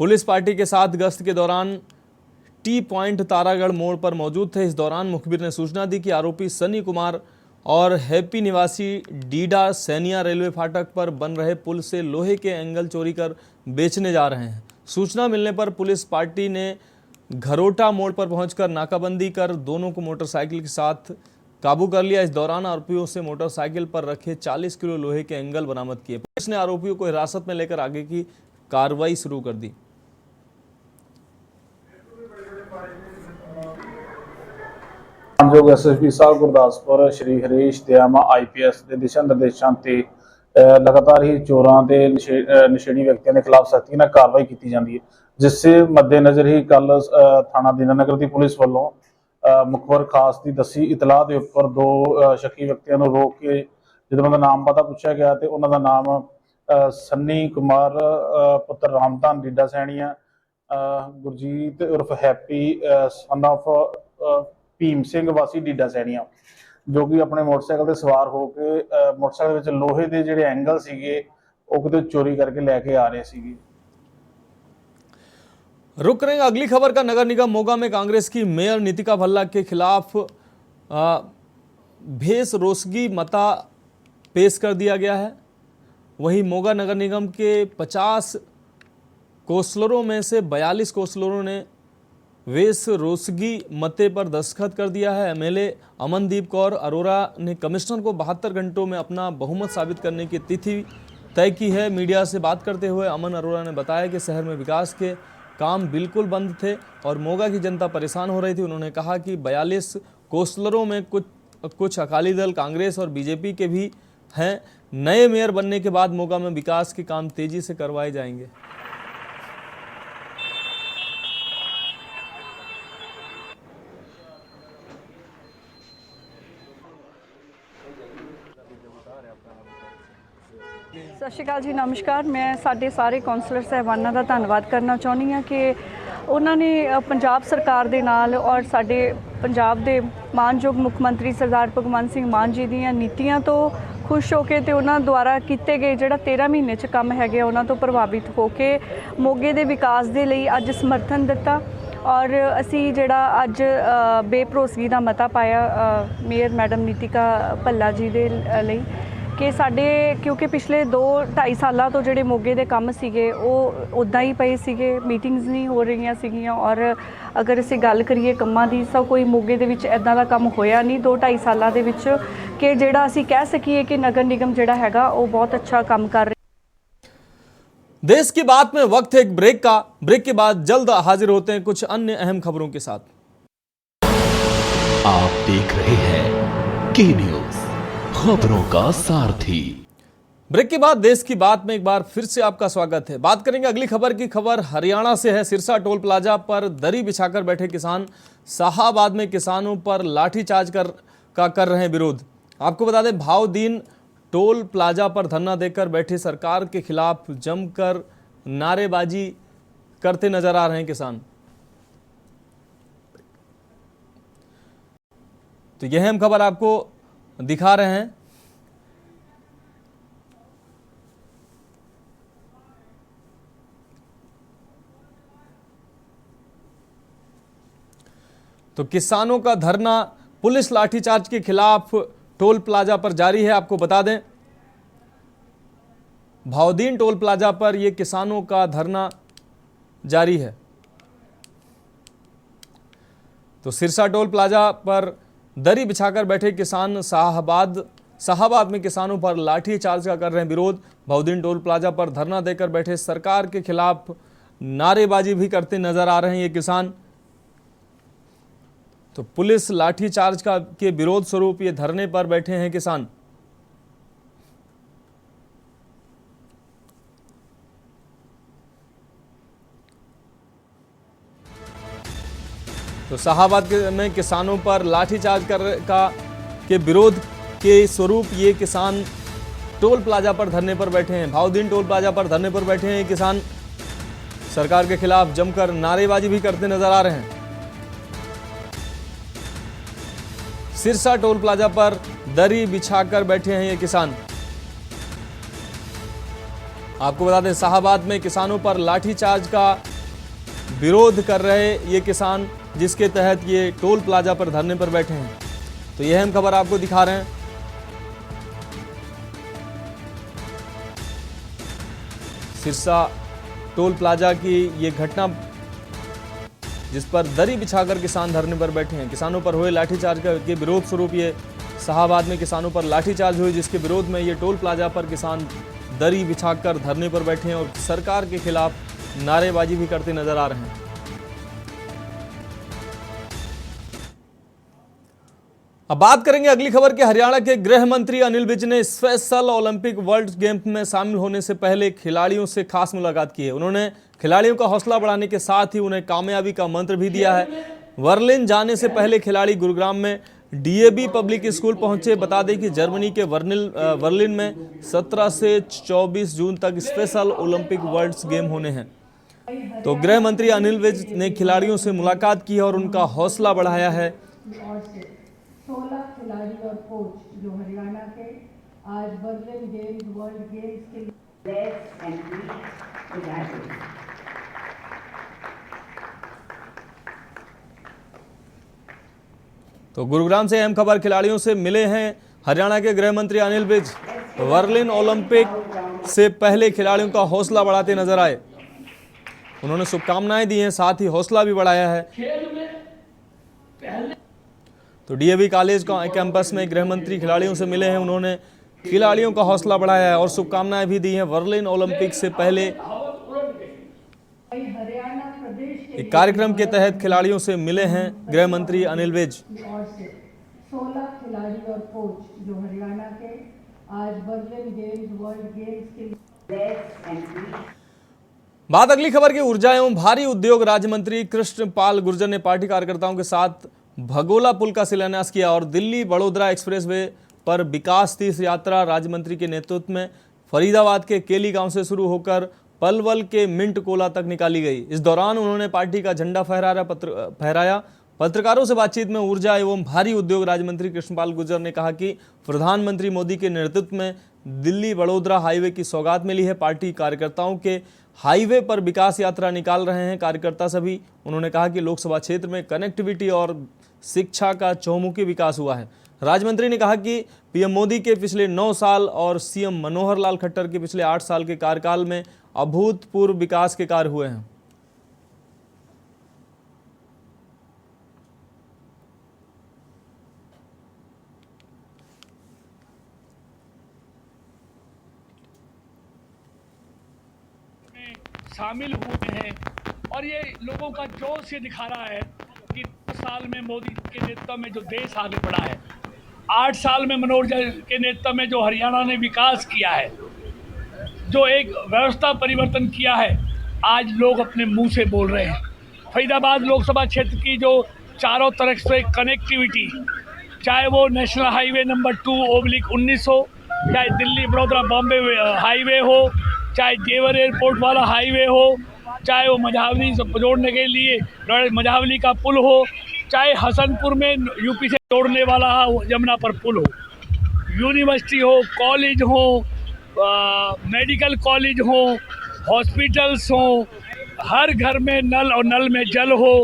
A: police party के साथ गश्त के दौरान टी पॉइंट तारागढ़ मोड़ पर मौजूद थे। इस दौरान मुखबिर ने सूचना दी कि आरोपी सनी कुमार और हैप्पी निवासी डीडा सैनिया रेलवे फाटक पर बन रहे पुल से लोहे के एंगल चोरी कर बेचने जा रहे हैं। सूचना मिलने पर पुलिस पार्टी ने घरोटा मोड़ पर पहुंचकर नाकाबंदी कर दोनों को मोटरसाइकिल के साथ काबू कर लिया। इस दौरान आरोपियों से मोटरसाइकिल पर रखे 40 किलो लोहे के एंगल बरामद किए। पुलिस ने आरोपियों को हिरासत में लेकर आगे की कार्रवाई शुरू कर दी।
Q: ਮਾਨਯੋਗ ਐਸਐਸਪੀ ਸਾਹਿਬ ਗੁਰਦਾਸਪੁਰ ਸ਼੍ਰੀ ਹਰੀਸ਼ ਦਿਆਮਾ ਆਈਪੀਐਸ ਦੇ ਦਿਸ਼ਾ ਨਿਰਦੇਸ਼ਾਂ ਤੇ ਲਗਾਤਾਰ ਹੀ ਚੋਰਾਂ ਤੇ ਨਸ਼ੇੜੀ ਵਿਅਕਤੀਆਂ ਦੇ ਖਿਲਾਫ ਸਖਤੀ ਨਾਲ ਕਾਰਵਾਈ ਕੀਤੀ ਜਾਂਦੀ ਹੈ, ਜਿਸ ਦੇ ਮੱਦੇਨਜ਼ਰ ਹੀ ਕੱਲ ਥਾਣਾ ਦੀਨਾਨਗਰ ਦੀ ਪੁਲਿਸ ਵੱਲੋਂ ਮੁਖਬਰ ਖਾਸ ਦੀ ਦੱਸੀ ਇਤਲਾਹ ਦੇ ਉੱਪਰ 2 ਸ਼ੱਕੀ ਵਿਅਕਤੀਆਂ ਨੂੰ ਰੋਕ ਕੇ ਜਦੋਂ ਉਹਨਾਂ ਦਾ ਨਾਮ ਪਤਾ ਪੁੱਛਿਆ ਗਿਆ ਤੇ ਉਹਨਾਂ ਦਾ ਨਾਮ ਸੰਨੀ ਕੁਮਾਰ ਪੁੱਤਰ ਰਾਮਧਨ ਡੀਡਾ ਸੈਣੀਆ, ਗੁਰਜੀਤ ਉਰਫ Happy son of Bhim Singh ਵਾਸੀ ਡੀਡਾ ਸੈਣੀਆ, ਜੋ ਕਿ ਆਪਣੇ ਮੋਟਰਸਾਈਕਲ ਤੇ ਸਵਾਰ ਹੋ ਕੇ ਮੋਟਰਸਾਈਕਲ ਵਿੱਚ ਲੋਹੇ ਦੇ ਜਿਹੜੇ ਐਂਗਲ ਸੀਗੇ ਉਹ ਕਿਤੇ ਚੋਰੀ ਕਰਕੇ ਲੈ ਕੇ ਆ ਰਹੇ ਸੀਗੇ।
A: रुक रहे हैं अगली खबर का। नगर निगम मोगा में कांग्रेस की मेयर नीतिका भल्ला के खिलाफ भेष रोसगी मता पेश कर दिया गया है। वहीं मोगा नगर निगम के 50 कौंसलरों में से 42 कौंसलरों ने वेश रोसगी मते पर दस्तखत कर दिया है। एमएलए अमनदीप कौर अरोरा ने कमिश्नर को 72 घंटों में अपना बहुमत साबित करने की तिथि तय की है। मीडिया से बात करते हुए अमन अरोड़ा ने बताया कि शहर में विकास के काम बिल्कुल बंद थे और मोगा की जनता परेशान हो रही थी। उन्होंने कहा कि 42 कौंसलरों में कुछ अकाली दल, कांग्रेस और बीजेपी के भी हैं। नए मेयर बनने के बाद मोगा में विकास के काम तेजी से करवाए जाएंगे।
R: ਸਤਿ ਸ਼੍ਰੀ ਅਕਾਲ ਜੀ, ਨਮਸਕਾਰ। ਮੈਂ ਸਾਡੇ ਸਾਰੇ ਕੌਂਸਲਰ ਸਾਹਿਬਾਨਾਂ ਦਾ ਧੰਨਵਾਦ ਕਰਨਾ ਚਾਹੁੰਦੀ ਹਾਂ ਕਿ ਉਹਨਾਂ ਨੇ ਪੰਜਾਬ ਸਰਕਾਰ ਦੇ ਨਾਲ ਔਰ ਸਾਡੇ ਪੰਜਾਬ ਦੇ ਮਾਨਯੋਗ ਮੁੱਖ ਮੰਤਰੀ ਸਰਦਾਰ ਭਗਵੰਤ ਸਿੰਘ ਮਾਨ ਜੀ ਦੀਆਂ ਨੀਤੀਆਂ ਤੋਂ ਖੁਸ਼ ਹੋ ਕੇ ਤੇ ਉਹਨਾਂ ਦੁਆਰਾ ਕੀਤੇ ਗਏ ਜਿਹੜਾ 13 ਮਹੀਨੇ 'ਚ ਕੰਮ ਹੈਗੇ ਉਹਨਾਂ ਤੋਂ ਪ੍ਰਭਾਵਿਤ ਹੋ ਕੇ ਮੋਗੇ ਦੇ ਵਿਕਾਸ ਦੇ ਲਈ ਅੱਜ ਸਮਰਥਨ ਦਿੱਤਾ ਔਰ ਅਸੀਂ ਜਿਹੜਾ ਅੱਜ ਬੇਭਰੋਸਗੀ ਦਾ ਮਤਾ ਪਾਇਆ ਮੇਅਰ ਮੈਡਮ ਨੀਤਿਕਾ ਭੱਲਾ ਜੀ ਦੇ ਲਈ ਕਿ ਸਾਡੇ ਕਿਉਂਕਿ ਪਿਛਲੇ 2-2.5 ਸਾਲਾਂ ਤੋਂ ਜਿਹੜੇ ਮੋਗੇ ਦੇ ਕੰਮ ਸੀਗੇ ਉਹ ਉੱਦਾਂ ਹੀ ਪਏ ਸੀਗੇ, ਮੀਟਿੰਗਸ ਨਹੀਂ ਹੋ ਰਹੀਆਂ ਸੀਗੀਆਂ ਔਰ ਅਗਰ ਅਸੀਂ ਗੱਲ ਕਰੀਏ ਕੰਮਾਂ ਦੀ ਤਾਂ ਕੋਈ ਮੋਗੇ ਦੇ ਵਿੱਚ ਇੱਦਾਂ ਦਾ ਕੰਮ ਹੋਇਆ ਨਹੀਂ 2-2.5 ਸਾਲਾਂ ਦੇ ਵਿੱਚ ਕਿ ਜਿਹੜਾ ਅਸੀਂ ਕਹਿ ਸਕੀਏ ਕਿ ਨਗਰ ਨਿਗਮ ਜਿਹੜਾ ਹੈਗਾ ਉਹ ਬਹੁਤ ਅੱਛਾ ਕੰਮ ਕਰ ਰਿਹਾ।
A: देश की बात में वक्त है एक ब्रेक का। ब्रेक के बाद जल्द हाजिर होते हैं कुछ अन्य अहम खबरों के साथ।
B: आप देख रहे हैं के न्यूज, खबरों का सारथी।
A: ब्रेक के बाद देश की बात में एक बार फिर से आपका स्वागत है। बात करेंगे अगली खबर की। खबर हरियाणा से है। सिरसा टोल प्लाजा पर दरी बिछाकर बैठे किसान शाहाबाद में किसानों पर लाठीचार्ज कर रहे हैं विरोध। आपको बता दें, भावदीन टोल प्लाजा पर धरना देकर बैठे सरकार के खिलाफ जमकर नारेबाजी करते नजर आ रहे हैं किसान। तो यह हम खबर आपको दिखा रहे हैं। तो किसानों का धरना पुलिस लाठीचार्ज के खिलाफ टोल प्लाजा पर जारी है। आपको बता दें, भावदीन टोल प्लाजा पर यह किसानों का धरना जारी है। तो सिरसा टोल प्लाजा पर दरी बिछाकर बैठे किसान शाहाबाद में किसानों पर लाठीचार्ज का कर रहे हैं विरोध। भावदीन टोल प्लाजा पर धरना देकर बैठे सरकार के खिलाफ नारेबाजी भी करते नजर आ रहे हैं ये किसान। तो पुलिस लाठीचार्ज के विरोध स्वरूप ये धरने पर बैठे हैं किसान। तो शाहाबाद में किसानों पर लाठीचार्ज के विरोध के स्वरूप ये किसान टोल प्लाजा पर धरने पर बैठे हैं। भावदीन टोल प्लाजा पर धरने पर बैठे हैं किसान सरकार के खिलाफ जमकर नारेबाजी भी करते नजर आ रहे हैं। सिरसा टोल प्लाजा पर दरी बिछाकर बैठे हैं ये किसान। आपको बता दें, शाहाबाद में किसानों पर लाठीचार्ज का विरोध कर रहे ये किसान, जिसके तहत ये टोल प्लाजा पर धरने पर बैठे हैं। तो यह हम खबर आपको दिखा रहे हैं। सिरसा टोल प्लाजा की ये घटना जिस पर दरी बिछाकर किसान धरने पर बैठे हैं। किसानों पर हुए लाठीचार्ज के विरोध स्वरूप ये शाहाबाद में किसानों पर लाठीचार्ज हुई, जिसके विरोध में ये टोल प्लाजा पर किसान दरी बिछाकर धरने पर बैठे हैं और सरकार के खिलाफ नारेबाजी भी करते नजर आ रहे हैं। अब बात करेंगे अगली खबर के। हरियाणा के गृह मंत्री अनिल विज ने स्पेशल ओलंपिक वर्ल्ड गेम्स में शामिल होने से पहले खिलाड़ियों से खास मुलाकात की है। उन्होंने खिलाड़ियों का हौसला बढ़ाने के साथ ही उन्हें कामयाबी का मंत्र भी दिया है। बर्लिन जाने से पहले खिलाड़ी गुरुग्राम में डीएवी पब्लिक स्कूल पहुंचे। बता दें कि जर्मनी के बर्लिन में 17 से 24 जून तक स्पेशल ओलंपिक वर्ल्ड गेम होने हैं। तो गृह मंत्री अनिल विज ने खिलाड़ियों से मुलाकात की और उनका हौसला बढ़ाया है।
S: 16 खिलाड़ी और कोच जो हरियाणा के आज बर्लिन गेम्स वर्ल्ड गेम्स के लिए
A: तो गुरुग्राम से अहम खबर। खिलाड़ियों से मिले हैं हरियाणा के गृह मंत्री अनिल विज। बर्लिन ओलंपिक से पहले खिलाड़ियों का हौसला बढ़ाते नजर आए। उन्होंने शुभकामनाएं दी हैं, साथ ही हौसला भी बढ़ाया है। तो डीएवी कॉलेज कैंपस में गृह मंत्री खिलाड़ियों से मिले हैं। उन्होंने खिलाड़ियों का हौसला बढ़ाया है और शुभकामनाएं भी दी हैं। बर्लिन ओलंपिक से पहले
S: हरियाणा प्रदेश
A: एक कार्यक्रम के तहत खिलाड़ियों से मिले हैं गृह मंत्री अनिल विज।
S: और से 16 खिलाड़ी और कोच जो हरियाणा के आज बर्लिन गेम्स वर्ल्ड गेम्स के लिए।
A: बात अगली खबर की। ऊर्जा एवं भारी उद्योग राज्य मंत्री कृष्णपाल गुर्जर ने पार्टी कार्यकर्ताओं के साथ भगोला पुल का शिलान्यास किया और दिल्ली बड़ोदरा एक्सप्रेसवे पर विकास तीर्थ यात्रा राज्य मंत्री के नेतृत्व में फरीदाबाद के केली गांव से शुरू होकर पलवल के मिंट कोला तक निकाली गई। इस दौरान उन्होंने पार्टी का झंडा फहराया। पत्रकारों से बातचीत में ऊर्जा एवं भारी उद्योग राज्य मंत्री कृष्णपाल गुर्जर ने कहा कि प्रधानमंत्री मोदी के नेतृत्व में दिल्ली बड़ोदरा हाईवे की सौगात मिली है। पार्टी कार्यकर्ताओं के हाईवे पर विकास यात्रा निकाल रहे हैं कार्यकर्ता सभी। उन्होंने कहा कि लोकसभा क्षेत्र में कनेक्टिविटी और शिक्षा का चहुमुखी विकास हुआ है। राज्य मंत्री ने कहा कि पीएम मोदी के पिछले 9 साल और सीएम मनोहर लाल खट्टर के पिछले 8 साल के कार्यकाल में अभूतपूर्व विकास के कार्य हुए हैं।
T: शामिल हुए हैं और ये लोगों का जोश ये दिखा रहा है कि 2 साल में मोदी के नेतृत्व में जो देश आगे बढ़ा है, 8 साल में मनोहर के नेतृत्व में जो हरियाणा ने विकास किया है, जो एक व्यवस्था परिवर्तन किया है, आज लोग अपने मुंह से बोल रहे हैं। फरीदाबाद लोकसभा क्षेत्र की जो चारों तरफ से कनेक्टिविटी, चाहे वो नेशनल हाईवे नंबर 2/19 हो, चाहे दिल्ली बड़ोदरा बॉम्बे हाईवे हो, चाहे जेवर एयरपोर्ट वाला हाईवे हो, चाहे वो मझावली से जोड़ने के लिए मझावली का पुल हो, चाहे हसनपुर में यूपी से जोड़ने वाला यमुना पर पुल हो, यूनिवर्सिटी हो, कॉलेज हो, मेडिकल कॉलेज हो, हॉस्पिटल्स हो, हर घर में नल और नल में जल हो,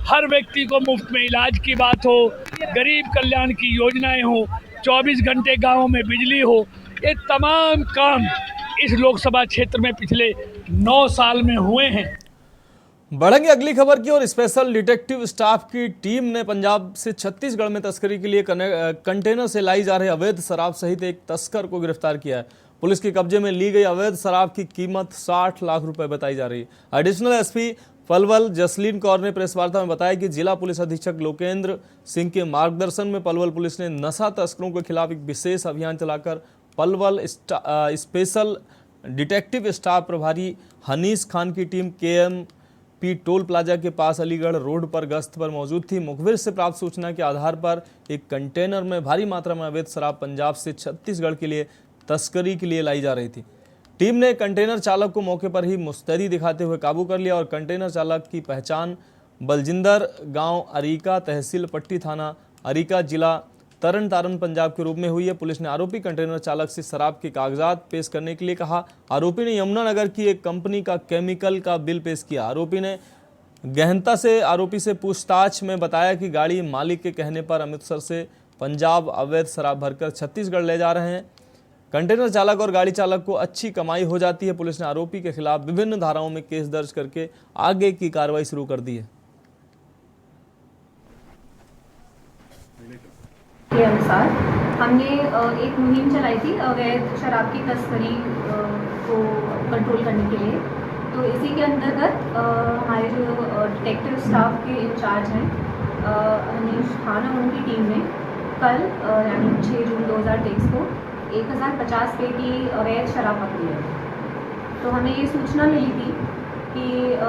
T: हर व्यक्ति को मुफ्त में इलाज की बात हो, गरीब कल्याण की योजनाएं हो, 24 घंटे गाँव में बिजली हो, ये तमाम काम इस लोकसभा क्षेत्र में पिछले 9 साल में हुए हैं।
A: बढ़ेंगे अगली खबर की और स्पेशल डिटेक्टिव स्टाफ की टीम ने पंजाब से छत्तीसगढ़ में तस्करी के लिए कंटेनर से लाई जा रही अवैध शराब सहित एक तस्कर को गिरफ्तार किया है। पुलिस के कब्जे में ली गई अवैध शराब की कीमत 60 लाख रुपए बताई जा रही है। एडिशनल एसपी पलवल जसलीन कौर ने प्रेस वार्ता में बताया कि जिला पुलिस अधीक्षक लोकेंद्र सिंह के मार्गदर्शन में पलवल पुलिस ने नशा तस्करों के खिलाफ एक विशेष अभियान चलाकर पलवल स्पेशल डिटेक्टिव स्टाफ प्रभारी हनीस खान की टीम KMP टोल प्लाजा के पास अलीगढ़ रोड पर गश्त पर मौजूद थी। मुखबिर से प्राप्त सूचना के आधार पर एक कंटेनर में भारी मात्रा में अवैध शराब पंजाब से छत्तीसगढ़ के लिए तस्करी के लिए लाई जा रही थी। टीम ने कंटेनर चालक को मौके पर ही मुस्तैदी दिखाते हुए काबू कर लिया और कंटेनर चालक की पहचान बलजिंदर गांव अरीका, तहसील पट्टी, थाना अरीका, जिला तरन तारण पंजाब के रूप में हुई है। पुलिस ने आरोपी कंटेनर चालक से शराब के कागजात पेश करने के लिए कहा। आरोपी ने यमुनानगर की एक कंपनी का केमिकल का बिल पेश किया। आरोपी ने गहनता से आरोपी से पूछताछ में बताया कि गाड़ी मालिक के कहने पर अमृतसर से पंजाब अवैध शराब भरकर छत्तीसगढ़ ले जा रहे हैं। कंटेनर चालक और गाड़ी चालक को अच्छी कमाई हो जाती है। पुलिस ने आरोपी के खिलाफ विभिन्न धाराओं में केस दर्ज करके आगे की कार्रवाई शुरू कर दी है।
C: के अनुसार हमने एक मुहिम चलाई थी अवैध शराब की तस्करी को कंट्रोल करने के लिए। तो इसी के अंतर्गत हमारे जो डिटेक्टिव स्टाफ के इंचार्ज हैं हनीश खान और उनकी टीम ने कल यानी 6 जून 2023 को 1050 पेटी अवैध शराब पकड़ी है। तो हमें ये सूचना मिली थी कि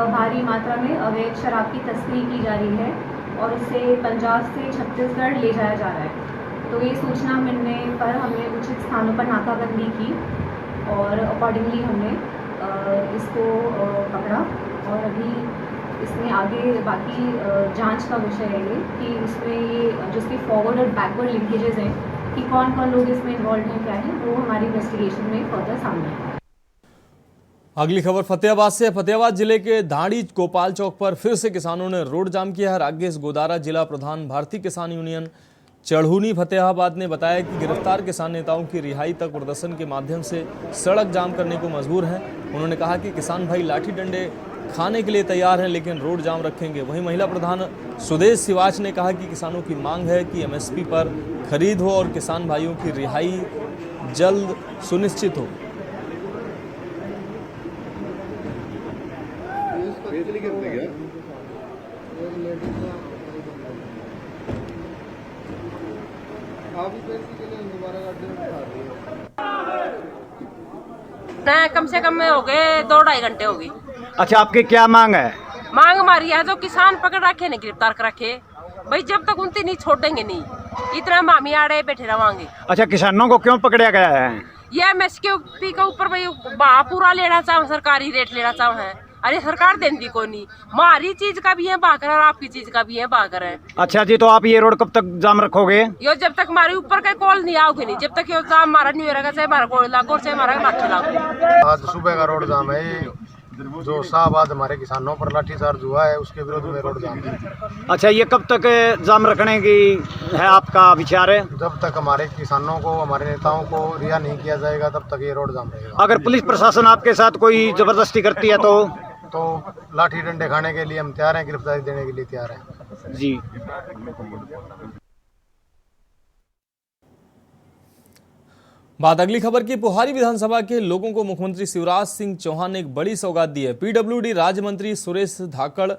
C: भारी मात्रा में अवैध शराब की तस्करी की जा रही है और इसे पंजाब से छत्तीसगढ़ ले जाया जा रहा है। तो ये सूचना मिलने पर हमने उचित स्थानों पर नाकाबंदी की और अकॉर्डिंगली हमने इसको पकड़ा और अभी इसमें आगे बाकी जांच का विषय है ये कि इसमें ये जिसके फॉरवर्ड और बैकवर्ड लिंकेजेस हैं कि कौन कौन लोग इसमें इन्वॉल्व हैं, क्या है, वो हमारी इन्वेस्टिगेशन में फर्दर सामने आएगा।
A: अगली खबर फतेहाबाद से। फतेहाबाद जिले के धाड़ी गोपाल चौक पर फिर से किसानों ने रोड जाम किया है। राकेश गोदारा, जिला प्रधान भारतीय किसान यूनियन चढ़ूनी फतेहाबाद ने बताया कि गिरफ्तार किसान नेताओं की रिहाई तक प्रदर्शन के माध्यम से सड़क जाम करने को मजबूर हैं। उन्होंने कहा कि किसान भाई लाठी डंडे खाने के लिए तैयार हैं लेकिन रोड जाम रखेंगे। वहीं महिला प्रधान सुदेश सिवाच ने कहा कि किसानों की मांग है कि MSP पर खरीद हो और किसान भाइयों की रिहाई जल्द सुनिश्चित हो।
U: कम से कम हो गए 2-2.5 घंटे हो गए।
V: अच्छा, आपकी क्या मांग है?
U: मांग हमारी है जो किसान पकड़ रखे नहीं, गिरफ्तार कर रखे भाई, जब तक उनसे नहीं छोड़ेंगे नहीं, इतना मामी आड़े बैठे रवांगे।
V: अच्छा, किसानों को क्यों पकड़ा गया है?
U: ये एमएसपी के ऊपर भाई पूरा लेना चाहो, सरकारी रेट लेना चाहो है। अरे सरकार देती कोई नहीं, हमारी चीज का भी है बाकर और आपकी चीज का भी है बाकर है।
V: अच्छा जी, तो आप ये रोड कब तक जाम रखोगे?
U: यो जब तक हमारे ऊपर का कॉल नहीं आओगे नहीं, जब तक यो जाम हमारा नहीं रहेगा, चाहे हमारा कोई लागू चाहे हमारा माथे लागू।
W: आज सुबह का रोड जाम है, जो शाहबाद हमारे किसानों पर लाठीचार्ज हुआ है उसके विरोध में रोड जाम है।
V: अच्छा, ये कब तक जाम रखने की है आपका विचार है?
W: जब तक हमारे किसानों को, हमारे नेताओं को रिहा नहीं किया जाएगा तब तक ये रोड जाम रहेगा।
V: अगर पुलिस प्रशासन आपके साथ कोई जबरदस्ती करती है
W: तो लाठी डंडे खाने के लिए हम तैयार हैं, गिरफ्तारी देने के लिए तैयार हैं
V: जी।
A: बात अगली खबर की। पोहारी विधानसभा के लोगों को मुख्यमंत्री शिवराज सिंह चौहान ने एक बड़ी सौगात दी है। पीडब्ल्यूडी राज्य मंत्री सुरेश धाकड़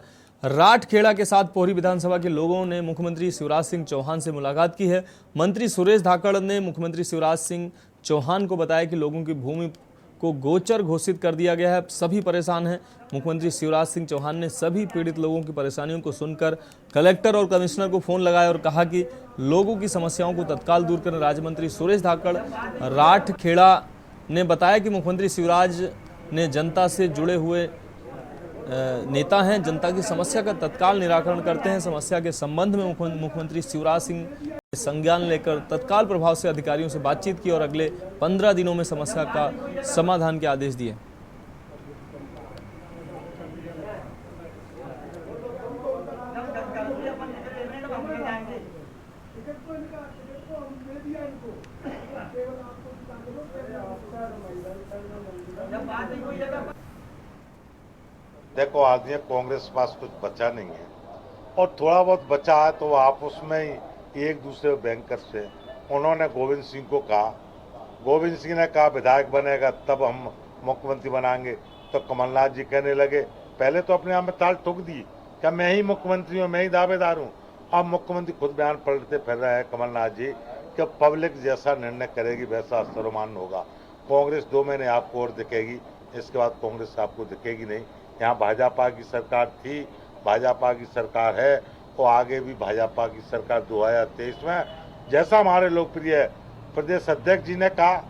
A: राठखेड़ा के साथ पोहरी विधानसभा के लोगों ने मुख्यमंत्री शिवराज सिंह चौहान से मुलाकात की है। मंत्री सुरेश धाकड़ ने मुख्यमंत्री शिवराज सिंह चौहान को बताया कि लोगों की भूमि को गोचर घोषित कर दिया गया है, सभी परेशान हैं। मुख्यमंत्री शिवराज सिंह चौहान ने सभी पीड़ित लोगों की परेशानियों को सुनकर कलेक्टर और कमिश्नर को फोन लगाया और कहा कि लोगों की समस्याओं को तत्काल दूर करें। राज्य मंत्री सुरेश धाकड़ राठखेड़ा ने बताया कि मुख्यमंत्री शिवराज ने जनता से जुड़े हुए नेता हैं, जनता की समस्या का तत्काल निराकरण करते हैं। समस्या के संबंध में मुख्यमंत्री शिवराज सिंह संज्ञान लेकर तत्काल प्रभाव से अधिकारियों से बातचीत की और अगले 15 दिनों में समस्या का समाधान के आदेश दिए।
X: देखो, आज ये कांग्रेस के पास कुछ बचा नहीं है और थोड़ा बहुत बचा है तो आप उसमें ही एक दूसरे बैंकर से, उन्होंने गोविंद सिंह को कहा, गोविंद सिंह ने कहा विधायक बनेगा तब हम मुख्यमंत्री बनाएंगे, तो कमलनाथ जी कहने लगे, पहले तो अपने आप में ताल ठोक दी क्या मैं ही मुख्यमंत्री हूँ, मैं ही दावेदार हूँ। अब मुख्यमंत्री खुद बयान पलटते फिर रहे हैं कमलनाथ जी कि पब्लिक जैसा निर्णय करेगी वैसा सर्वमान्य होगा। कांग्रेस 2 महीने आपको और दिखेगी, इसके बाद कांग्रेस आपको दिखेगी नहीं। यहाँ भाजपा की सरकार थी, भाजपा की सरकार है और आगे भी भाजपा की सरकार 2023 में, जैसा हमारे लोकप्रिय प्रदेश अध्यक्ष जी ने कहा,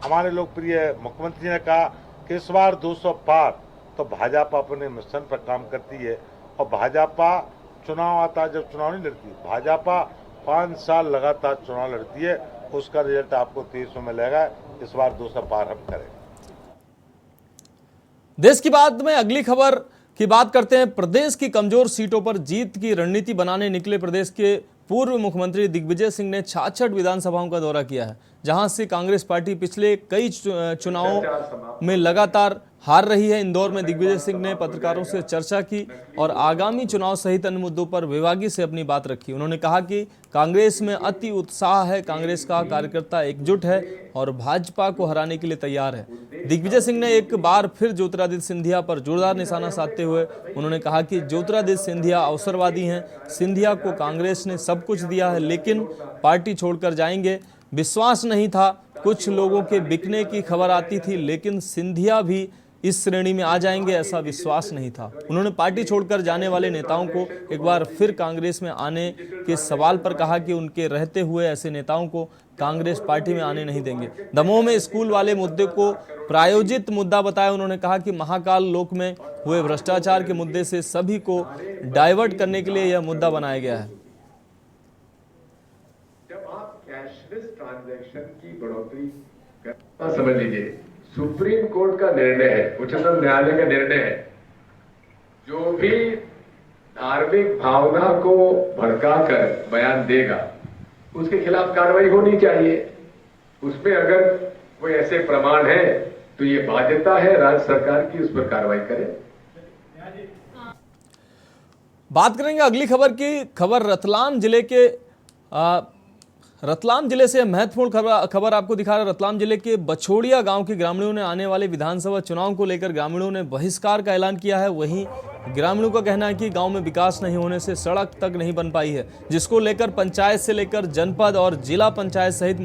X: हमारे लोकप्रिय मुख्यमंत्री जी ने कहा कि इस बार 200 पार, तो भाजपा अपने मिशन पर काम करती है। और भाजपा चुनाव आता है, जब चुनाव नहीं लड़ती, भाजपा 5 साल लगातार चुनाव लड़ती है, उसका रिजल्ट आपको 23 में मिलेगा। इस बार 200 पार हम करें।
A: देश की बात में अगली खबर की बात करते हैं। प्रदेश की कमजोर सीटों पर जीत की रणनीति बनाने निकले प्रदेश के पूर्व मुख्यमंत्री दिग्विजय सिंह ने 66 विधानसभाओं का दौरा किया है, जहां से कांग्रेस पार्टी पिछले कई चुनावों में लगातार हार रही है। इंदौर में दिग्विजय सिंह ने पत्रकारों से चर्चा की और आगामी चुनाव सहित अन्य मुद्दों पर विभागी से अपनी बात रखी। उन्होंने कहा कि कांग्रेस में अति उत्साह है, कांग्रेस का कार्यकर्ता एकजुट है और भाजपा को हराने के लिए तैयार है। दिग्विजय सिंह ने एक बार फिर ज्योतिरादित्य सिंधिया पर जोरदार निशाना साधते हुए उन्होंने कहा कि ज्योतिरादित्य सिंधिया अवसरवादी हैं। सिंधिया को कांग्रेस ने सब कुछ दिया है लेकिन पार्टी छोड़कर जाएंगे। विश्वास नहीं था, कुछ लोगों के बिकने की खबर आती थी, लेकिन सिंधिया भी इस श्रेणी में आ जाएंगे ऐसा विश्वास नहीं था। उन्होंने पार्टी छोड़कर जाने वाले नेताओं को एक बार फिर कांग्रेस में आने के सवाल पर कहा कि उनके रहते हुए ऐसे नेताओं को कांग्रेस पार्टी में आने नहीं देंगे। दमोह में स्कूल वाले मुद्दे को प्रायोजित मुद्दा बताया। उन्होंने कहा कि महाकाल लोक में हुए भ्रष्टाचार के मुद्दे से सभी को डाइवर्ट करने के लिए यह मुद्दा बनाया गया है।
Y: जब आप कैशलेस ट्रांजैक्शन की बढ़ोतरी समझ लीजिए, सुप्रीम कोर्ट का निर्णय है, उच्चतम न्यायालय का निर्णय है, जो भी धार्मिक भावना को भड़काकर बयान देगा उसके खिलाफ कार्रवाई होनी चाहिए। उसमें अगर कोई ऐसे प्रमाण है तो ये बाध्यता है राज्य सरकार की, उस पर कार्रवाई करे।
A: बात करेंगे अगली खबर की। खबर रतलाम जिले के रतलाम जिले से महत्वपूर्ण खबर आपको दिखा रहे हैं। रतलाम जिले के बछोड़िया गांव के ग्रामीणों ने आने वाले विधानसभा चुनाव को लेकर ग्रामीणों ने बहिष्कार का ऐलान किया है। वहीं ग्रामीणों का कहना है कि गांव में विकास नहीं होने से सड़क तक नहीं बन पाई है, जिसको लेकर पंचायत से लेकर जनपद और जिला पंचायत सहित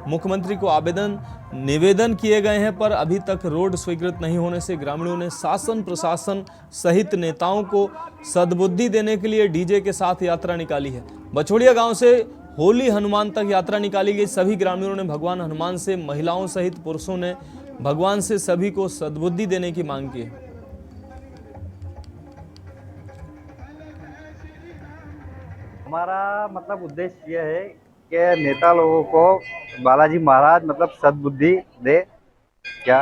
A: मुख्यमंत्री को निवेदन किए गए हैं, पर अभी तक रोड स्वीकृत नहीं होने से ग्रामीणों ने शासन प्रशासन सहित नेताओं को सद्बुद्धि देने के लिए डीजे के साथ यात्रा निकाली है। बछोड़िया गांव से होली हनुमान तक यात्रा निकाली गई। सभी ग्रामीणों ने भगवान हनुमान से, महिलाओं सहित पुरुषों ने भगवान से सभी को सद्बुद्धि देने की मांग की है।
D: हमारा मतलब उद्देश्य यह है कि नेता लोगों को बालाजी महाराज मतलब सद्बुद्धि दे। क्या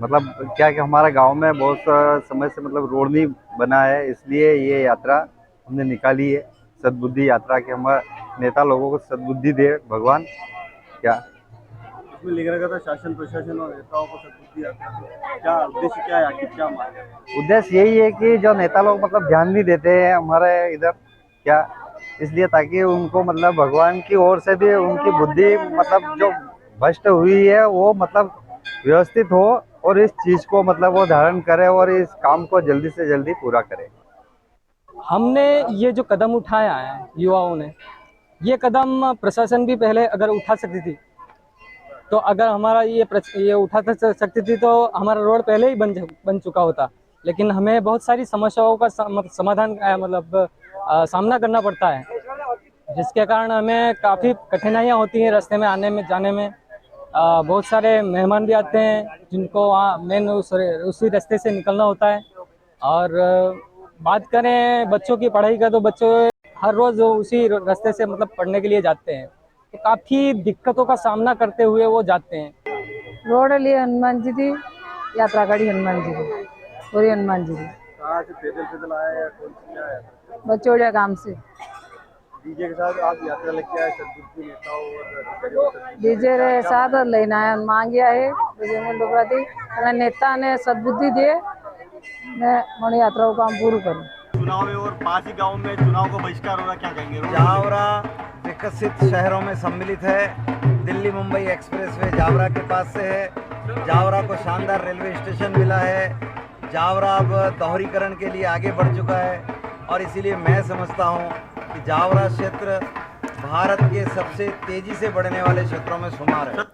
D: मतलब क्या कि हमारे गांव में बहुत समय से मतलब रोड नहीं बना है, इसलिए ये यात्रा हमने निकाली है, सद्बुद्धि यात्रा के हमारे नेता लोगों को सद्बुद्धि दे भगवान। क्या
E: इसमें लिख रखा था शासन प्रशासन और नेताओं को सद्बुद्धि यात्रा, क्या उद्देश्य क्या है, आखिर क्या मांग है?
D: उद्देश्य यही है कि जो नेता लोग मतलब ध्यान नहीं देते हैं हमारे इधर, क्या इसलिए ताकि उनको मतलब भगवान की ओर से भी उनकी बुद्धि मतलब जो भ्रष्ट हुई है वो मतलब व्यवस्थित हो और इस चीज को मतलब वो धारण करे और इस काम को जल्दी से जल्दी पूरा करे।
F: हमने ये जो कदम उठाया है युवाओं ने, ये कदम प्रशासन भी पहले अगर उठा सकती थी तो अगर हमारा ये उठा सकती थी तो हमारा रोड पहले ही बन चुका होता, लेकिन हमें बहुत सारी समस्याओं का समाधान मतलब सामना करना पड़ता है, जिसके कारण हमें काफ़ी कठिनाइयाँ होती हैं रास्ते में आने में जाने में। बहुत सारे मेहमान भी आते हैं जिनको वहाँ मेन उसी रास्ते से निकलना होता है। और बात करें बच्चों की पढ़ाई का तो बच्चों हर रोज़ उसी रास्ते से मतलब पढ़ने के लिए जाते हैं, तो काफ़ी दिक्कतों का सामना करते हुए वो जाते हैं।
G: रोड लिए हनुमान जी थी, यात्रा करी हनुमान जी की, पूरी हनुमान जी की।
E: कहाँ से पैदल आए या कौन सी क्या है?
G: बछोड़िया गांव से।
E: डीजे के साथ आप यात्रा लेके आए सद्बुद्धि नेताओं और
G: डीजे रे साथ लेना है मांगिया है डोकराती नेता ने सद्बुद्धि दिए मैं मन यात्रा को काम पूरा करूँ।
E: चुनाव में और पास ही गाँव में चुनाव को बहिष्कार हो रहा, क्या कहेंगे?
H: जावरा विकसित शहरों में सम्मिलित है। दिल्ली मुंबई एक्सप्रेसवे जावरा के पास से है। जावरा को शानदार रेलवे स्टेशन मिला है। जावरा अब दोहरीकरण के लिए आगे बढ़ चुका है और इसीलिए मैं समझता हूँ कि जावरा क्षेत्र भारत के सबसे तेजी से बढ़ने वाले क्षेत्रों में शुमार है।